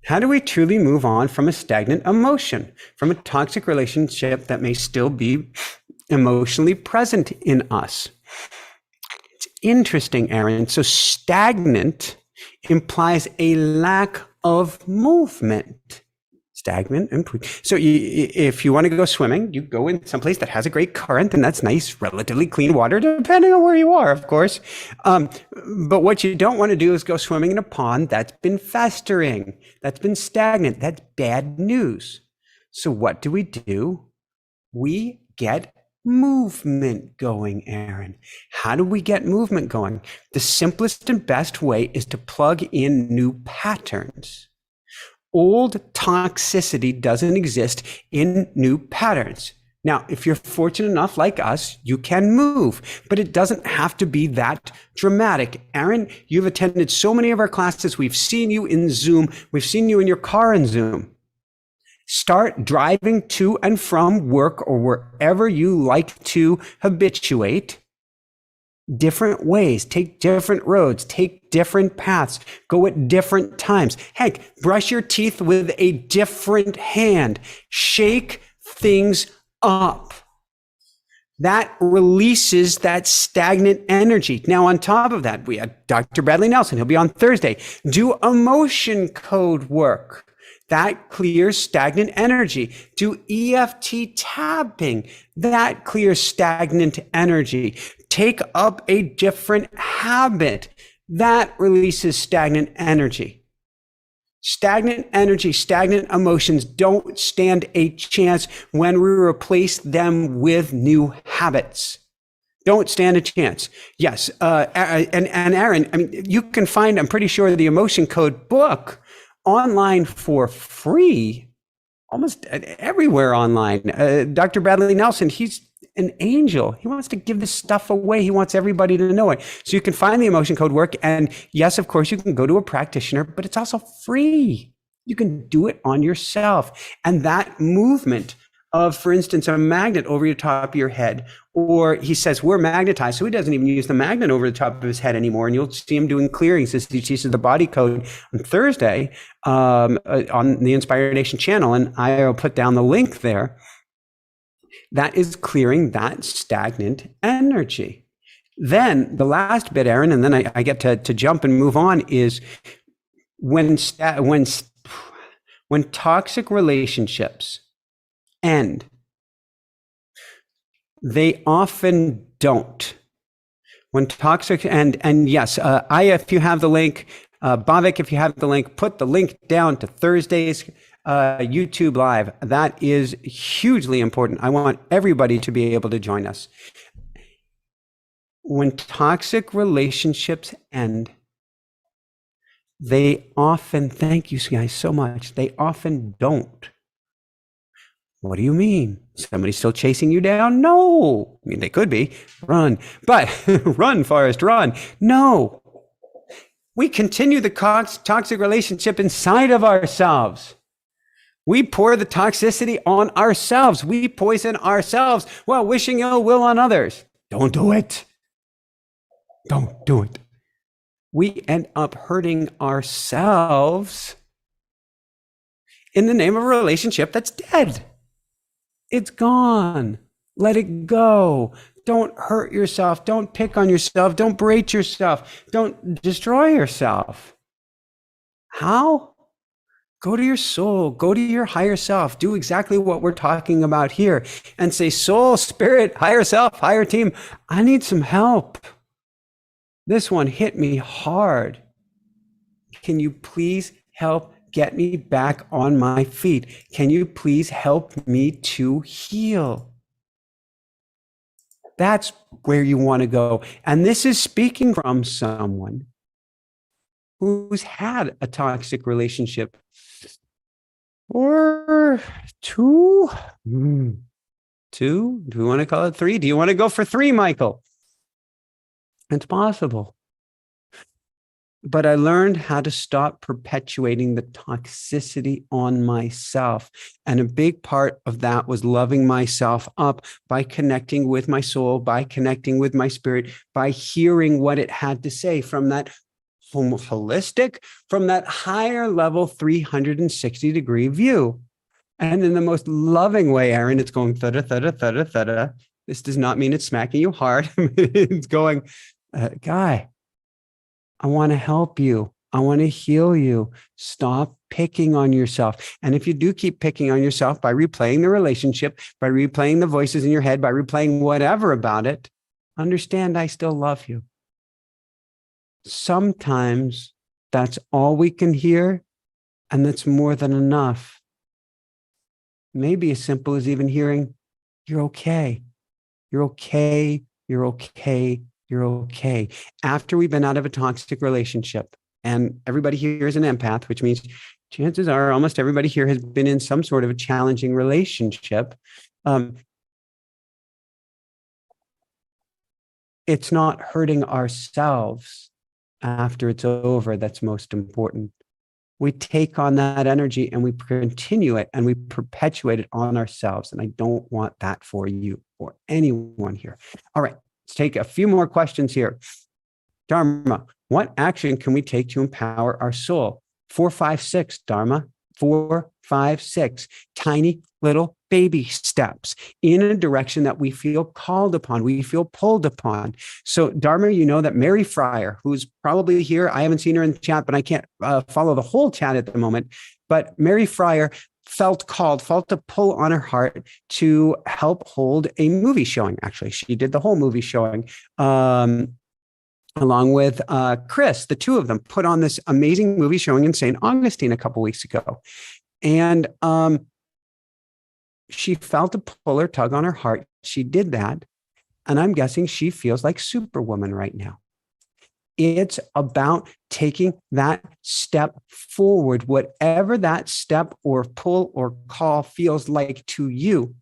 How do we truly move on from a stagnant emotion, from a toxic relationship that may still be emotionally present in us? It's interesting, Aaron. So stagnant implies a lack of movement. Stagnant and so if you want to go swimming, you go in someplace that has a great current, and that's nice, relatively clean water, depending on where you are, of course. But what you don't want to do is go swimming in a pond that's been festering, that's been stagnant. That's bad news. So what do? We get movement going, Aaron. How do we get movement going? The simplest and best way is to plug in new patterns. Old toxicity doesn't exist in new patterns. Now, if you're fortunate enough like us, you can move, but it doesn't have to be that dramatic. Aaron, you've attended so many of our classes. We've seen you in Zoom. We've seen you in your car in Zoom. Start driving to and from work or wherever you like to habituate. Different ways, take different roads, take different paths, go at different times. Heck, brush your teeth with a different hand. Shake things up. That releases that stagnant energy. Now, on top of that, we had Dr. Bradley Nelson. He'll be on Thursday. Do emotion code work. That clears stagnant energy. Do EFT tapping. That clears stagnant energy. Take up a different habit. That releases stagnant energy. Stagnant energy, stagnant emotions don't stand a chance when we replace them with new habits. Don't stand a chance. Yes, and Aaron, I mean, you can find, I'm pretty sure, the Emotion Code book online for free, almost everywhere online. Dr. Bradley Nelson, he's an angel. He wants to give this stuff away. He wants everybody to know it. So you can find the Emotion Code work. And yes, of course, you can go to a practitioner, but it's also free. You can do it on yourself. And that movement of, for instance, a magnet over your top of your head, or he says we're magnetized, so he doesn't even use the magnet over the top of his head anymore. And you'll see him doing clearings as he teaches the body code on Thursday on the Inspired Nation channel. And I'll put down the link there. That is clearing that stagnant energy. Then the last bit, Aaron, and then I get to jump and move on, is when toxic relationships end, they often don't. When toxic, and yes, Aya, if you have the link, Bhavik, if you have the link, put the link down to Thursday's YouTube Live. That is hugely important. I want everybody to be able to join us. When toxic relationships end, they often, thank you guys so much, they often don't. What do you mean? Somebody's still chasing you down? No. I mean, they could be. Run. But run, Forrest, run. No. We continue the toxic relationship inside of ourselves. We pour the toxicity on ourselves. We poison ourselves while wishing ill will on others. Don't do it. Don't do it. We end up hurting ourselves in the name of a relationship that's dead. It's gone. Let it go. Don't hurt yourself. Don't pick on yourself. Don't berate yourself. Don't destroy yourself. How? Go to your soul. Go to your higher self. Do exactly what we're talking about here and say, soul, spirit, higher self, higher team, I need some help. This one hit me hard. Can you please help get me back on my feet? Can you please help me to heal? That's where you want to go. And this is speaking from someone who's had a toxic relationship or two? Two? Do we want to call it three? Do you want to go for three, Michael? It's possible. But I learned how to stop perpetuating the toxicity on myself. And a big part of that was loving myself up by connecting with my soul, by connecting with my spirit, by hearing what it had to say from that holistic, from that higher level 360-degree view. And in the most loving way, Aaron, it's going thada, thada, thada, thada. This does not mean it's smacking you hard. It's going, guy, I want to help you. I want to heal you. Stop picking on yourself. And if you do keep picking on yourself by replaying the relationship, by replaying the voices in your head, by replaying whatever about it, understand I still love you. Sometimes that's all we can hear, and that's more than enough. Maybe as simple as even hearing, you're okay. You're okay. You're okay. You're okay. After we've been out of a toxic relationship, and everybody here is an empath, which means chances are almost everybody here has been in some sort of a challenging relationship. It's not hurting ourselves after it's over that's most important. We take on that energy and we continue it and we perpetuate it on ourselves. And I don't want that for you or anyone here. All right, let's take a few more questions here. Dharma, what action can we take to empower our soul? 4, 5, 6, Dharma. 4, 5, 6. Tiny little baby steps in a direction that we feel called upon, we feel pulled upon. So, Dharma, you know that Mary Fryer, who's probably here, I haven't seen her in the chat, but I can't follow the whole chat at the moment. But Mary Fryer felt a pull on her heart to help hold a movie showing. Actually, she did the whole movie showing. Along with Chris, the two of them put on this amazing movie showing in St. Augustine a couple weeks ago. And she felt a pull or tug on her heart. She did that. And I'm guessing she feels like Superwoman right now. It's about taking that step forward, whatever that step or pull or call feels like to you.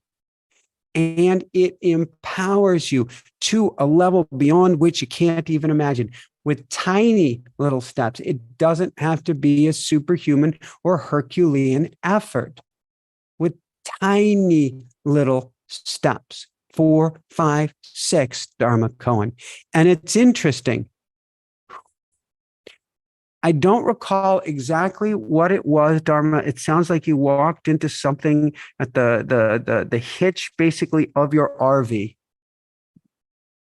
And it empowers you to a level beyond which you can't even imagine with tiny little steps. It doesn't have to be a superhuman or Herculean effort. With tiny little steps, 4, 5, 6, Dharma Cohen. And it's interesting. I don't recall exactly what it was, Dharma. It sounds like you walked into something at the hitch, basically, of your RV,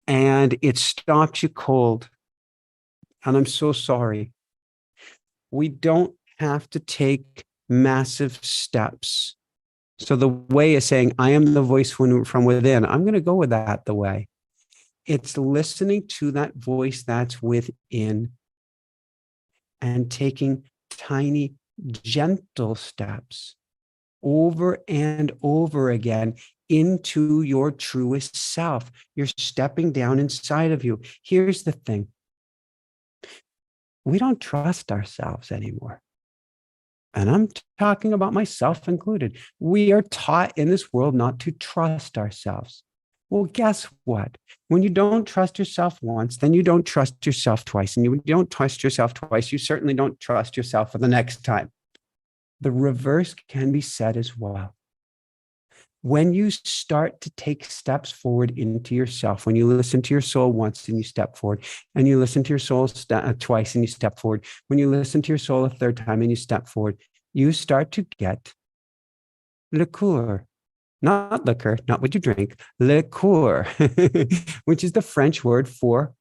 and it stopped you cold. And I'm so sorry. We don't have to take massive steps. So the way is saying, I am the voice from within. I'm going to go with that the way. It's listening to that voice that's within and taking tiny, gentle steps over and over again into your truest self. You're stepping down inside of you. Here's the thing. We don't trust ourselves anymore. And I'm talking about myself included. We are taught in this world not to trust ourselves. Well, guess what? When you don't trust yourself once, then you don't trust yourself twice. And you don't trust yourself twice, you certainly don't trust yourself for the next time. The reverse can be said as well. When you start to take steps forward into yourself, when you listen to your soul once and you step forward, and you listen to your soul twice and you step forward, when you listen to your soul a third time and you step forward, you start to get liqueur. Not liquor, not what you drink, liqueur, which is the French word for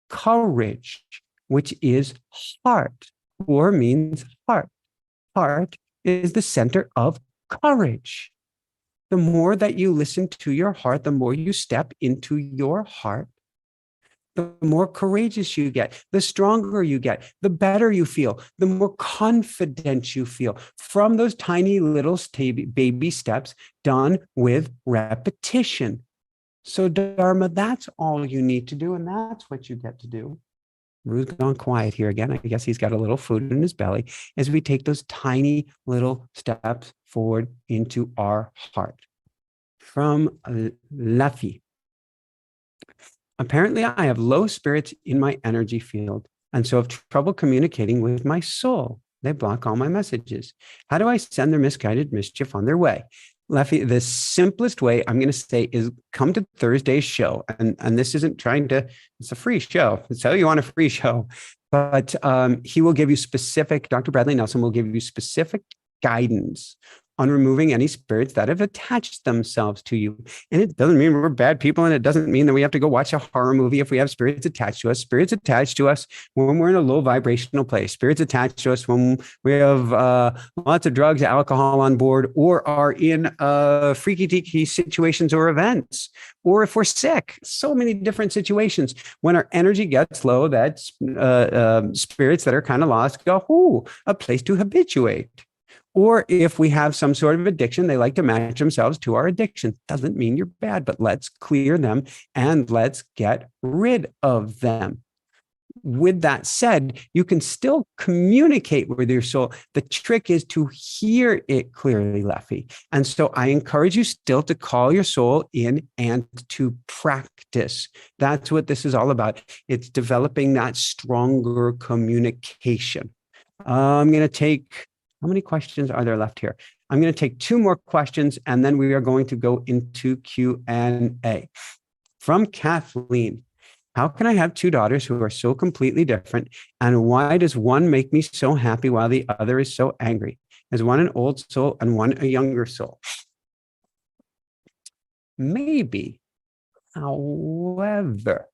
courage, which is heart, or means heart. Heart is the center of courage. The more that you listen to your heart, the more you step into your heart, the more courageous you get, the stronger you get, the better you feel, the more confident you feel from those tiny little baby steps done with repetition. So, Dharma, that's all you need to do, and that's what you get to do. Rue's gone quiet here again. I guess he's got a little food in his belly as we take those tiny little steps forward into our heart. From Laffy. Apparently, I have low spirits in my energy field, and so have trouble communicating with my soul. They block all my messages. How do I send their misguided mischief on their way? Leffy, the simplest way I'm going to say is come to Thursday's show. And this isn't trying to, it's a free show. So you want a free show. But he will give you specific, Dr. Bradley Nelson will give you specific guidance on removing any spirits that have attached themselves to you. And it doesn't mean we're bad people. And it doesn't mean that we have to go watch a horror movie if we have spirits attached to us. Spirits attached to us when we're in a low vibrational place. Spirits attached to us when we have lots of drugs, alcohol on board, or are in freaky deaky situations or events, or if we're sick. So many different situations. When our energy gets low, that's spirits that are kind of lost go, ooh, a place to habituate. Or if we have some sort of addiction, they like to match themselves to our addiction. Doesn't mean you're bad, but let's clear them and let's get rid of them. With that said, you can still communicate with your soul. The trick is to hear it clearly, Leffy. And so I encourage you still to call your soul in and to practice. That's what this is all about. It's developing that stronger communication. I'm going to take... How many questions are there left here? I'm going to take 2 more questions, and then we are going to go into Q&A. From Kathleen, how can I have 2 daughters who are so completely different? And why does one make me so happy while the other is so angry? Is one an old soul and one a younger soul? Maybe. However,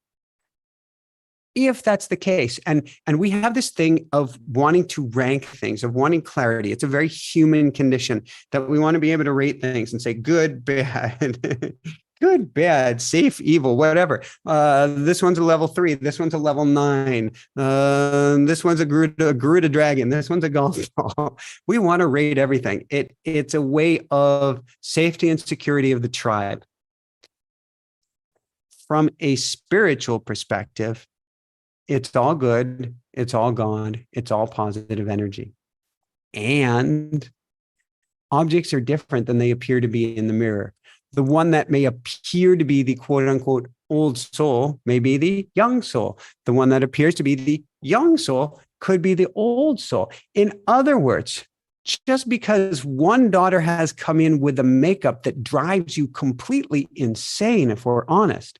if that's the case, and we have this thing of wanting to rank things, of wanting clarity, it's a very human condition that we want to be able to rate things and say good, bad, good, bad, safe, evil, whatever. This one's a level 3. This one's a level 9. This one's a Garuda dragon. This one's a golf ball. We want to rate everything. It's a way of safety and security of the tribe. From a spiritual perspective, it's all good. It's all gone. It's all positive energy. And objects are different than they appear to be in the mirror. The one that may appear to be the quote unquote old soul may be the young soul. The one that appears to be the young soul could be the old soul. In other words, just because one daughter has come in with a makeup that drives you completely insane, if we're honest,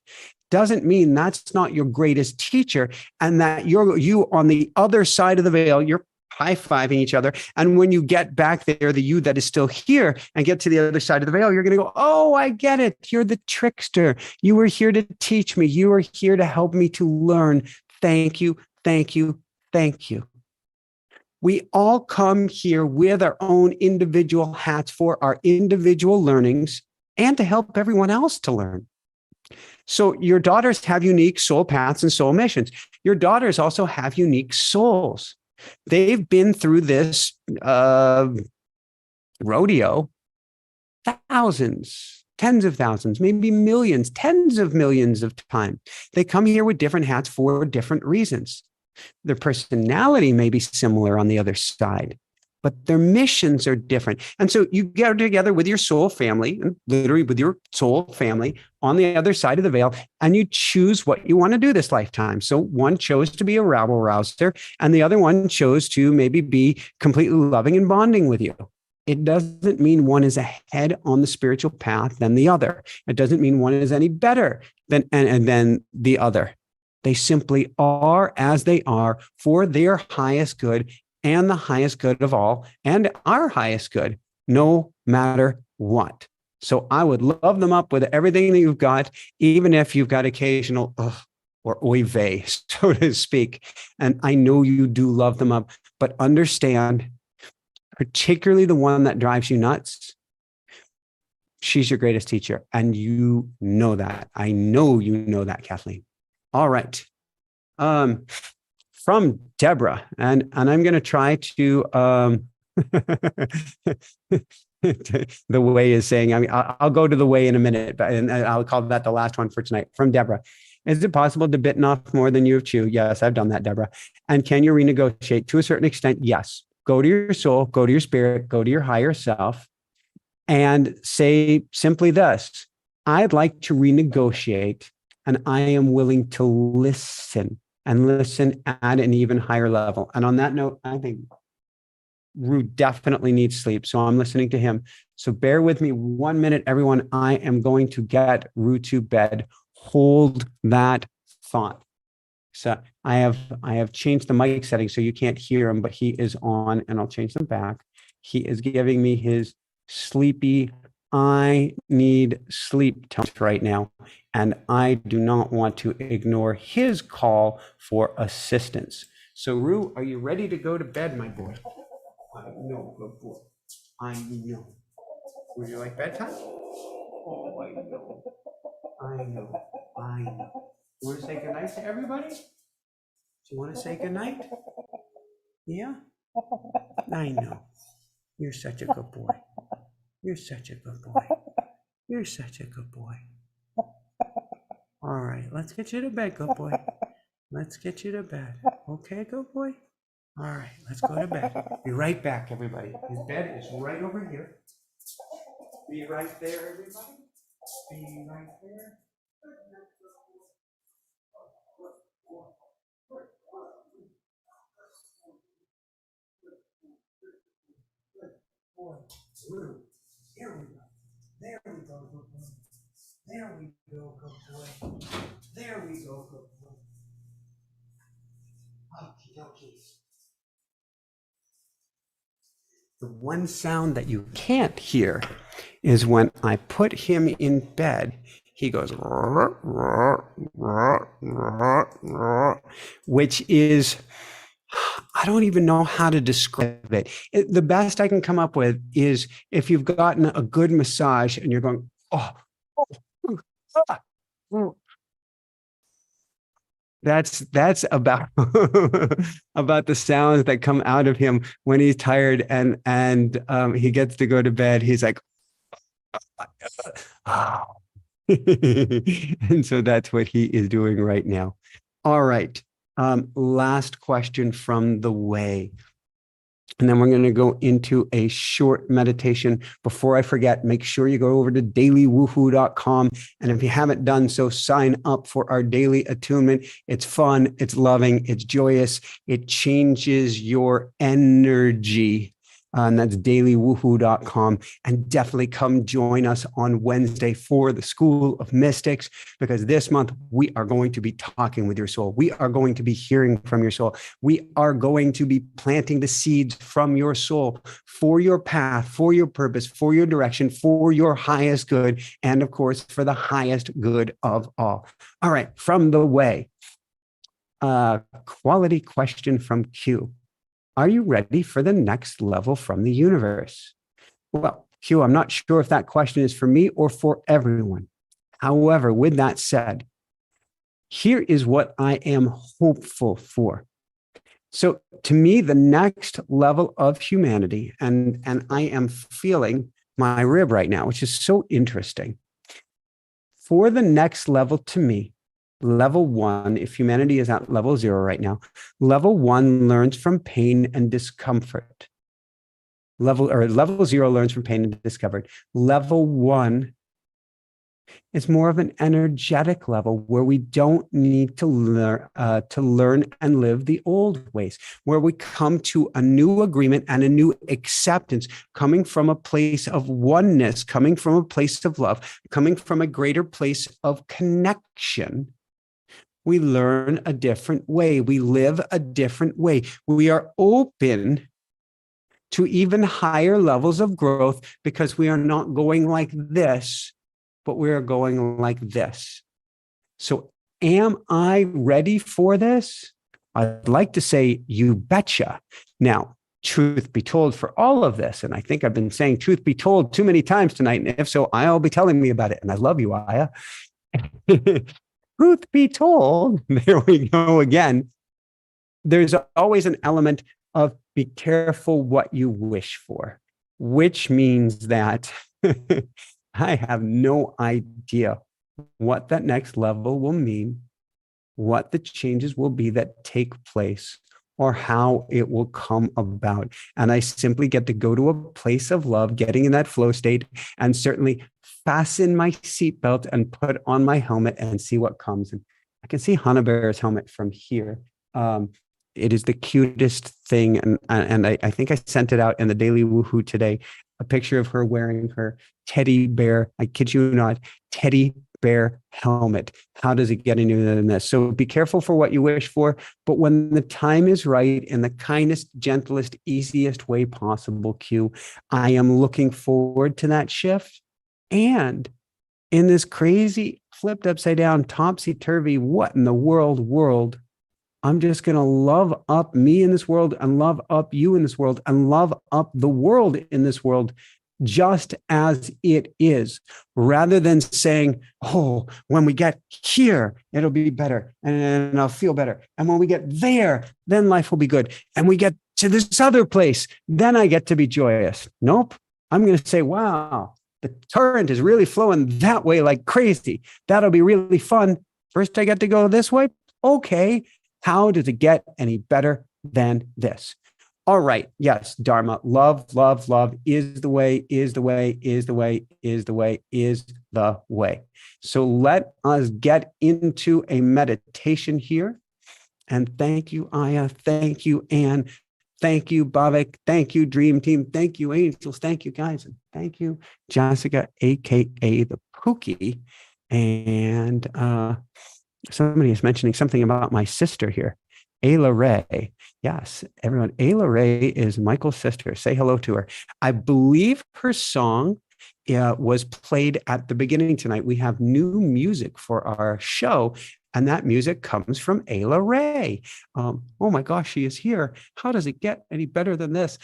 doesn't mean that's not your greatest teacher, and that you on the other side of the veil, you're high-fiving each other. And when you get back there, the you that is still here and get to the other side of the veil, you're going to go, oh, I get it. You're the trickster. You were here to teach me. You were here to help me to learn. Thank you. Thank you. Thank you. We all come here with our own individual hats for our individual learnings and to help everyone else to learn. So your daughters have unique soul paths and soul missions. Your daughters also have unique souls. They've been through this rodeo thousands, tens of thousands, maybe millions, tens of millions of times. They come here with different hats for different reasons. Their personality may be similar on the other side, but their missions are different. And so you get together with your soul family, and literally with your soul family on the other side of the veil, and you choose what you want to do this lifetime. So one chose to be a rabble rouser, and the other one chose to maybe be completely loving and bonding with you. It doesn't mean one is ahead on the spiritual path than the other. It doesn't mean one is any better than the other. They simply are as they are for their highest good and the highest good of all, and our highest good, no matter what. So I would love them up with everything that you've got, even if you've got occasional or oy vey, so to speak. And I know you do love them up, but understand, particularly the one that drives you nuts, she's your greatest teacher. And you know that. I know you know that, Kathleen. All right. From Deborah, and I'm going to try to, the way is saying, I mean, I'll go to the way in a minute, but and I'll call that the last one for tonight. From Deborah, Is it possible to bitten off more than you have chewed? Yes, I've done that, Deborah. And can you renegotiate? To a certain extent, yes. Go to your soul, go to your spirit, go to your higher self, and say simply this: I'd like to renegotiate, and I am willing to listen and listen at an even higher level. And on that note, I think Rue definitely needs sleep. So I'm listening to him. So bear with me 1 minute, everyone. I am going to get Rue to bed. Hold that thought. So I have changed the mic settings so you can't hear him, but he is on, and I'll change them back. He is giving me his sleepy, I need sleep tones right now. And I do not want to ignore his call for assistance. So Rue, are you ready to go to bed, my boy? I know, good boy. I know. Would you like bedtime? Oh, I know. I know. I know. You want to say goodnight to everybody? Do you want to say goodnight? Yeah? I know. You're such a good boy. You're such a good boy. You're such a good boy. All right, let's get you to bed, good boy. Let's get you to bed. Okay, good boy? All right, let's go to bed. Be right back, everybody. His bed is right over here. Be right there, everybody. Be right there. Here we go. There we go, good boy. There we go, good boy. There we go, good boy. Okie dokie. The one sound that you can't hear is when I put him in bed, he goes, which is, I don't even know how to describe it. The best I can come up with is if you've gotten a good massage and you're going, oh, that's about about the sounds that come out of him when he's tired and he gets to go to bed. He's like, oh. And so that's what he is doing right now. All right. Last question from the way. And then we're going to go into a short meditation. Before I forget, make sure you go over to dailywoohoo.com. And if you haven't done so, sign up for our daily attunement. It's fun, it's loving, it's joyous. It changes your energy. And that's dailywoohoo.com. And definitely come join us on Wednesday for the School of Mystics, because this month we are going to be talking with your soul. We are going to be hearing from your soul. We are going to be planting the seeds from your soul for your path, for your purpose, for your direction, for your highest good, and of course, for the highest good of all. All right, from the way. Quality question from Q. Are you ready for the next level from the universe? Well, Q, I'm not sure if that question is for me or for everyone. However, with that said, here is what I am hopeful for. So to me, the next level of humanity, and I am feeling my rib right now, which is so interesting. For the next level to me, level 1, if humanity is at level 0 right now, level 1 learns from pain and discomfort. Level 0 learns from pain and discomfort. Level 1 is more of an energetic level where we don't need to learn and live the old ways, where we come to a new agreement and a new acceptance, coming from a place of oneness, coming from a place of love, coming from a greater place of connection. We learn a different way. We live a different way. We are open to even higher levels of growth because we are not going like this, but we are going like this. So am I ready for this? I'd like to say, you betcha. Now, truth be told, for all of this, and I think I've been saying truth be told too many times tonight, and if so, I'll be telling me about it. And I love you, Aya. Truth be told, there we go again. There's always an element of be careful what you wish for, which means that I have no idea what that next level will mean, what the changes will be that take place or how it will come about. And I simply get to go to a place of love, getting in that flow state, and certainly fasten my seatbelt and put on my helmet and see what comes. And I can see Hannah Bear's helmet from here. It is the cutest thing. And I think I sent it out in the Daily Woohoo today, a picture of her wearing her teddy bear, I kid you not, teddy bear helmet. How does it get any better than this? So be careful for what you wish for, but when the time is right, in the kindest, gentlest, easiest way possible, Q, I am looking forward to that shift. And in this crazy, flipped upside down, topsy-turvy, what in the world, I'm just going to love up me in this world and love up you in this world and love up the world in this world just as it is, rather than saying, oh, when we get here, it'll be better and I'll feel better. And when we get there, then life will be good. And we get to this other place, then I get to be joyous. Nope. I'm going to say, wow, the current is really flowing that way like crazy. That'll be really fun. First, I get to go this way. Okay. How does it get any better than this? All right. Yes, Dharma. Love is the way, is the way, is the way, is the way, is the way. So let us get into a meditation here. And thank you, Aya. Thank you, Anne. Thank you, Bhavik. Thank you, Dream Team. Thank you, Angels. Thank you, guys. And thank you, Jessica, AKA the Pookie. And somebody is mentioning something about my sister here. Ayla Ray. Yes, everyone. Ayla Ray is Michael's sister. Say hello to her. I believe her song was played at the beginning tonight. We have new music for our show, and that music comes from Ayla Ray. Oh my gosh, she is here. How does it get any better than this?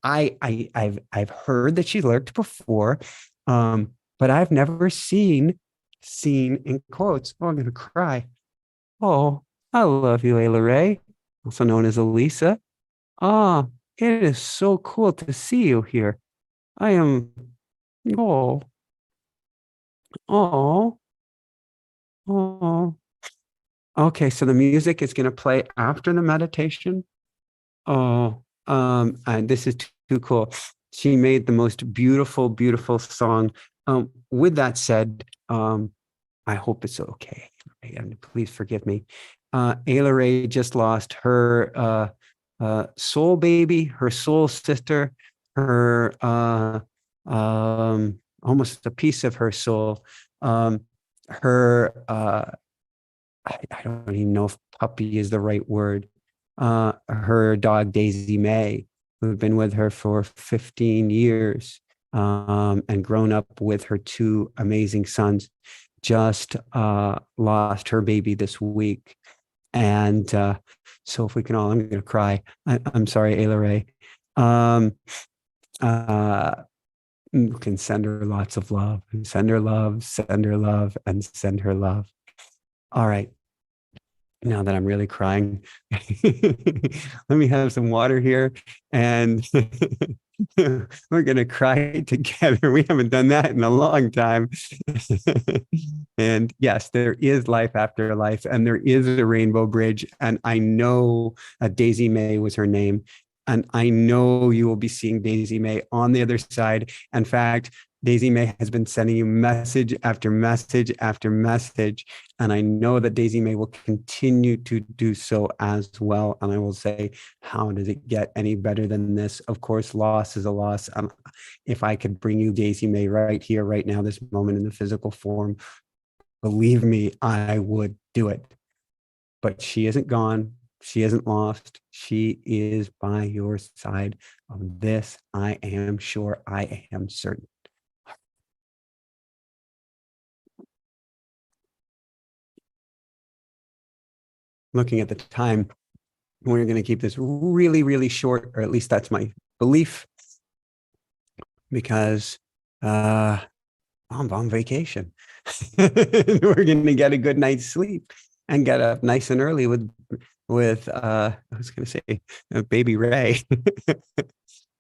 I've heard that she lurked before, but I've never seen in quotes. Oh, I'm going to cry. Oh, I love you, Ayla Ray, also known as Elisa. Ah, it is so cool to see you here. I am, oh, oh, oh. Okay, so the music is going to play after the meditation. Oh, and this is too cool. She made the most beautiful, beautiful song. With that said, I hope it's okay. And please forgive me. Ayla Ray just lost her soul baby, her soul sister, her almost a piece of her soul. I don't even know if puppy is the right word. Her dog Daisy May, who've been with her for 15 years and grown up with her two amazing sons, just lost her baby this week. And so if we can all, I'm going to cry. I'm sorry, Ayla Ray. You can send her lots of love, send her love, send her love, and send her love. All right. Now that I'm really crying, let me have some water here, and we're going to cry together. We haven't done that in a long time. And yes, there is life after life, and there is a rainbow bridge. And I know Daisy May was her name. And I know you will be seeing Daisy May on the other side. In fact, Daisy May has been sending you message after message after message. And I know that Daisy May will continue to do so as well. And I will say, how does it get any better than this? Of course, loss is a loss. If I could bring you Daisy May right here, right now, this moment in the physical form, believe me, I would do it. But she isn't gone. She isn't lost. She is by your side of this. I am sure. I am certain. Looking at the time, we're going to keep this really, really short, or at least that's my belief, because I'm on vacation. We're going to get a good night's sleep and get up nice and early with I was going to say baby Ray,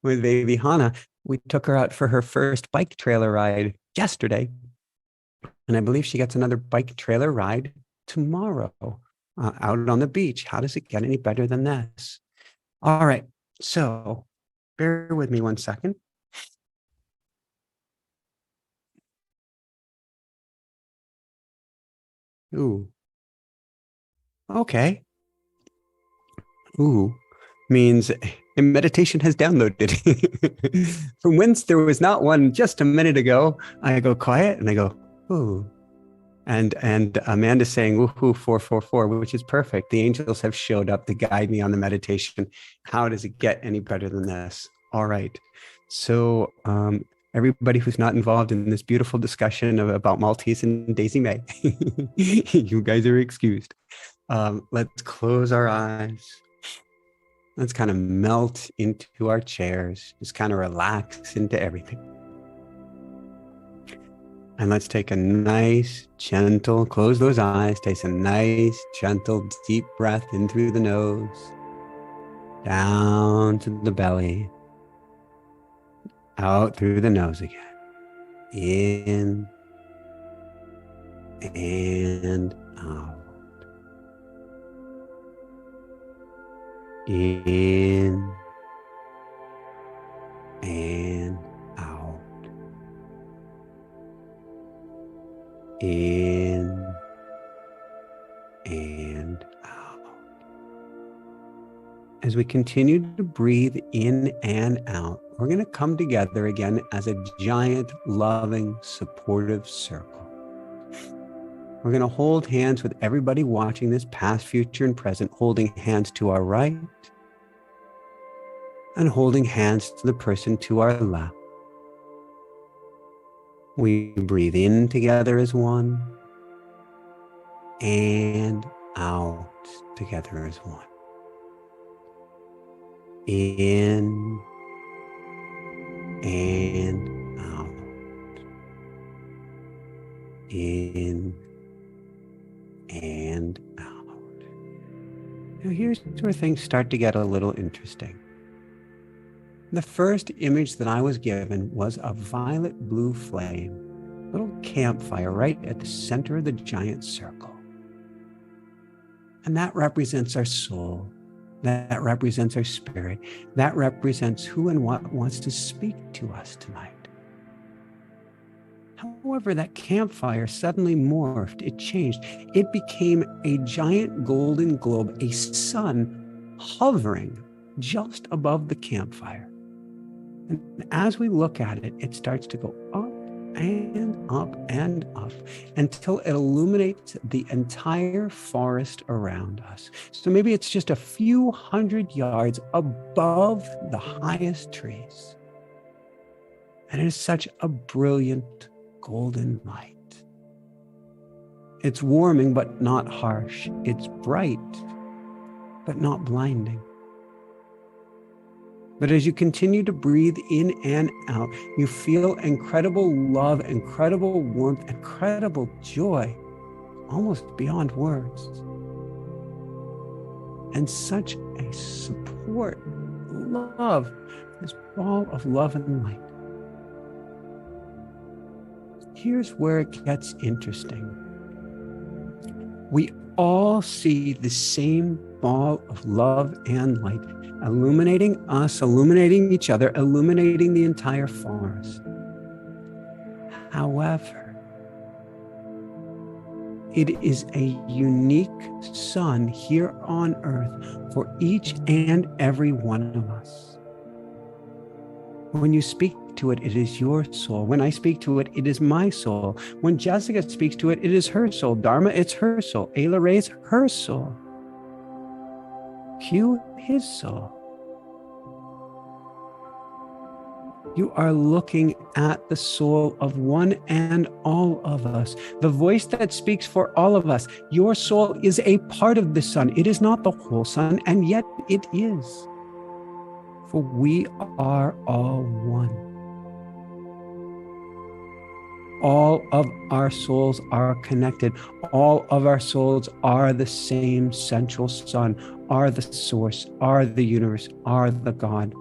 with baby Hannah. We took her out for her first bike trailer ride yesterday, and I believe she gets another bike trailer ride tomorrow. out on the beach. How does it get any better than this? All right. So bear with me 1 second. Ooh. Okay. Ooh means a meditation has downloaded. From whence there was not one just a minute ago, I go quiet and I go, ooh. And Amanda's saying, woohoo, 444, which is perfect. The angels have showed up to guide me on the meditation. How does it get any better than this? All right. So everybody who's not involved in this beautiful discussion about Maltese and Daisy May, you guys are excused. Let's close our eyes. Let's kind of melt into our chairs, just kind of relax into everything. And let's take a nice, gentle, close those eyes, take a nice, gentle, deep breath in through the nose, down to the belly, out through the nose again. In and out. In and out. In and out. As we continue to breathe in and out, we're going to come together again as a giant, loving, supportive circle. We're going to hold hands with everybody watching this, past, future, and present, holding hands to our right and holding hands to the person to our left. We breathe in together as one and out together as one. In and out. In and out. Now here's where things start to get a little interesting. The first image that I was given was a violet blue flame, a little campfire right at the center of the giant circle. And that represents our soul. That represents our spirit. That represents who and what wants to speak to us tonight. However, that campfire suddenly morphed. It changed. It became a giant golden globe, a sun hovering just above the campfire. And as we look at it, it starts to go up and up until it illuminates the entire forest around us. So maybe it's just a few hundred yards above the highest trees. And it is such a brilliant golden light. It's warming, but not harsh. It's bright, but not blinding. But as you continue to breathe in and out, you feel incredible love, incredible warmth, incredible joy, almost beyond words. And such a support, love, this ball of love and light. Here's where it gets interesting. We all see the same ball of love and light, illuminating us, illuminating each other, illuminating the entire forest. However, it is a unique sun here on earth for each and every one of us. When you speak to it, it is your soul. When I speak to it, it is my soul. When Jessica speaks to it, it is her soul. Dharma, it's her soul. Ayla Ray's her soul. Hugh, his soul. You are looking at the soul of one and all of us, the voice that speaks for all of us. Your soul is a part of the sun. It is not the whole sun, and yet it is. For we are all one. All of our souls are connected. All of our souls are the same central sun, are the source, are the universe, are the God,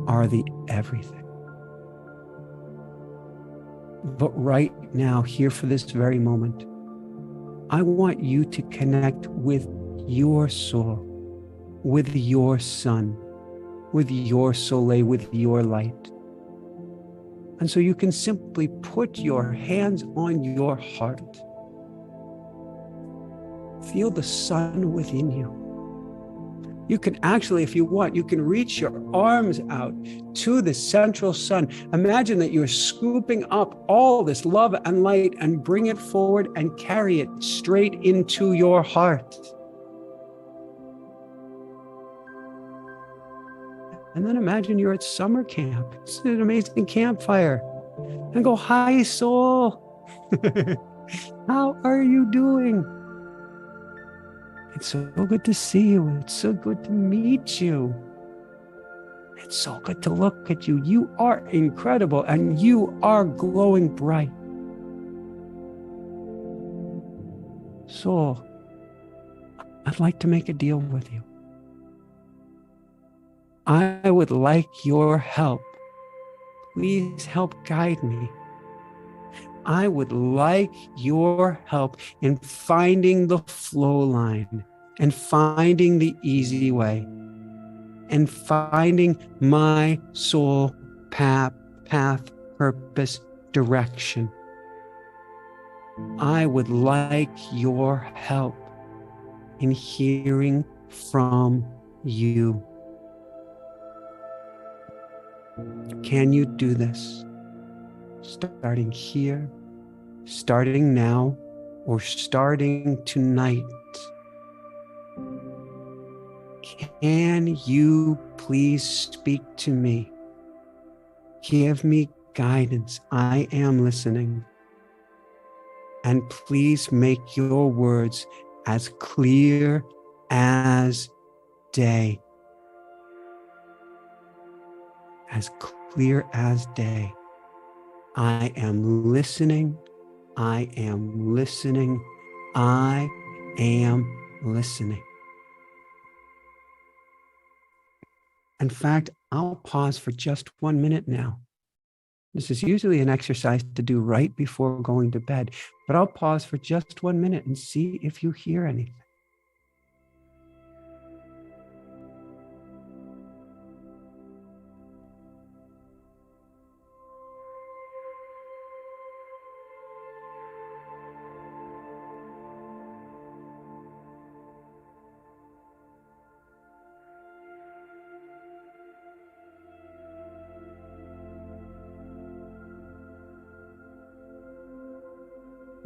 are the everything. But right now, here for this very moment, I want you to connect with your soul, with your sun, with your soleil, with your light. And so you can simply put your hands on your heart. Feel the sun within you. You can actually, if you want, you can reach your arms out to the central sun. Imagine that you're scooping up all this love and light and bring it forward and carry it straight into your heart. And then imagine you're at summer camp. It's an amazing campfire. And go, hi, soul. How are you doing? It's so good to see you. It's so good to meet you. It's so good to look at you. You are incredible and you are glowing bright. Soul, I'd like to make a deal with you. I would like your help. Please help guide me. I would like your help in finding the flow line and finding the easy way and finding my soul path, purpose, direction. I would like your help in hearing from you. Can you do this? Starting here, starting now, or starting tonight? Can you please speak to me? Give me guidance. I am listening. And please make your words as clear as day. As clear as day. I am listening. I am listening. I am listening. In fact, I'll pause for just 1 minute now. This is usually an exercise to do right before going to bed, but I'll pause for just 1 minute and see if you hear anything.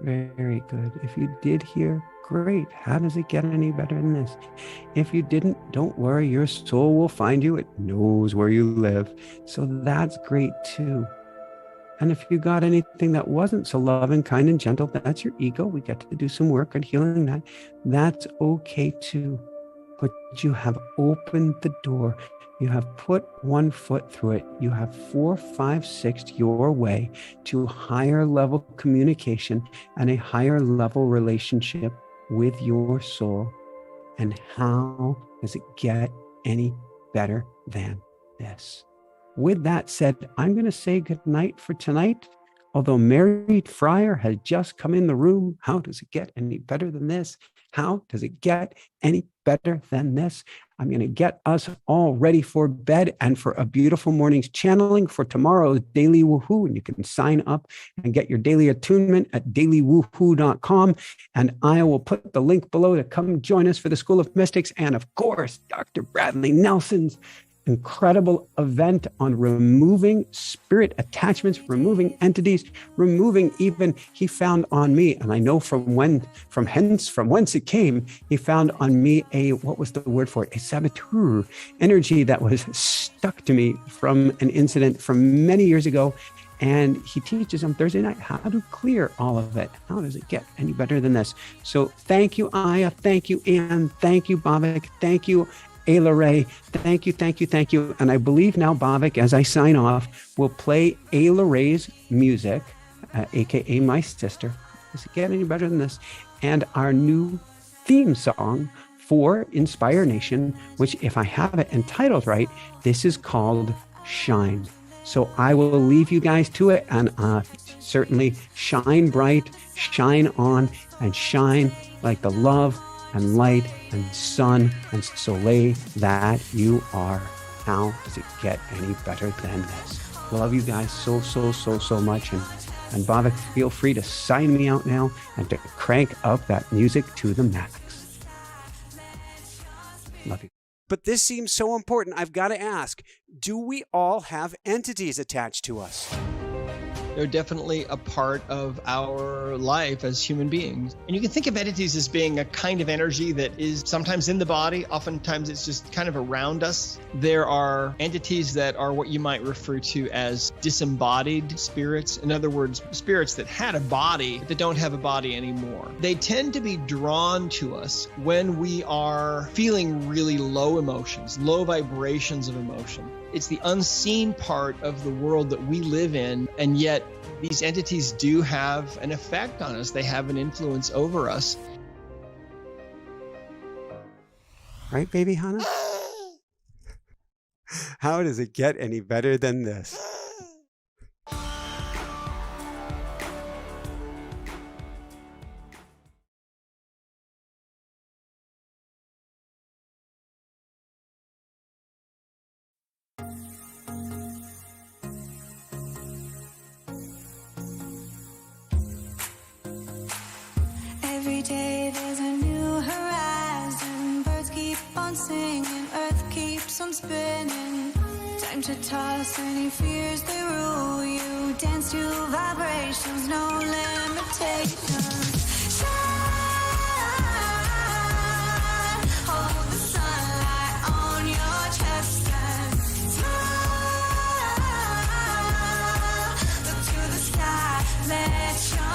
Very good. If you did hear, great. How does it get any better than this? If you didn't, don't worry. Your soul will find you. It knows where you live. So that's great too. And if you got anything that wasn't so loving, kind, and gentle, that's your ego. We get to do some work on healing that. That's okay too. But you have opened the door. You have put one foot through it. You have 4, 5, 6 your way to higher level communication and a higher level relationship with your soul. And how does it get any better than this? With that said, I'm going to say goodnight for tonight. Although Mary Fryer has just come in the room, how does it get any better than this? How does it get any better than this? I'm going to get us all ready for bed and for a beautiful morning's channeling for tomorrow's Daily Woohoo. And you can sign up and get your daily attunement at dailywoohoo.com. And I will put the link below to come join us for the School of Mystics. And of course, Dr. Bradley Nelson's incredible event on removing spirit attachments, removing entities, removing even, he found on me, and I know from whence it came, he found on me what was the word for it? A saboteur energy that was stuck to me from an incident from many years ago. And he teaches on Thursday night how to clear all of it. How does it get any better than this? So thank you, Aya. Thank you, Anne. Thank you, Bhavik. Thank you, Ayla Ray. Thank you, thank you, thank you. And I believe now, Bhavik, as I sign off, will play Ayla Ray's music, aka my sister. Does it get any better than this? And our new theme song for Inspire Nation, which, if I have it entitled right, this is called Shine. So I will leave you guys to it, and certainly shine bright, shine on, and shine like the love and light and sun and soleil that you are. How does it get any better than this? Love you guys so much. And Bava, feel free to sign me out now and to crank up that music to the max. Love you. But this seems so important. I've got to ask, do we all have entities attached to us? They're definitely a part of our life as human beings. And you can think of entities as being a kind of energy that is sometimes in the body, oftentimes it's just kind of around us. There are entities that are what you might refer to as disembodied spirits. In other words, spirits that had a body, but that don't have a body anymore. They tend to be drawn to us when we are feeling really low emotions, low vibrations of emotion. It's the unseen part of the world that we live in, and yet these entities do have an effect on us. They have an influence over us. Right, baby Hannah? How does it get any better than this? Every day there's a new horizon. Birds keep on singing, earth keeps on spinning. Time to toss any fears they rule you. Dance to vibrations, no limitations. Shine, hold the sunlight on your chest and smile. Look to the sky, let your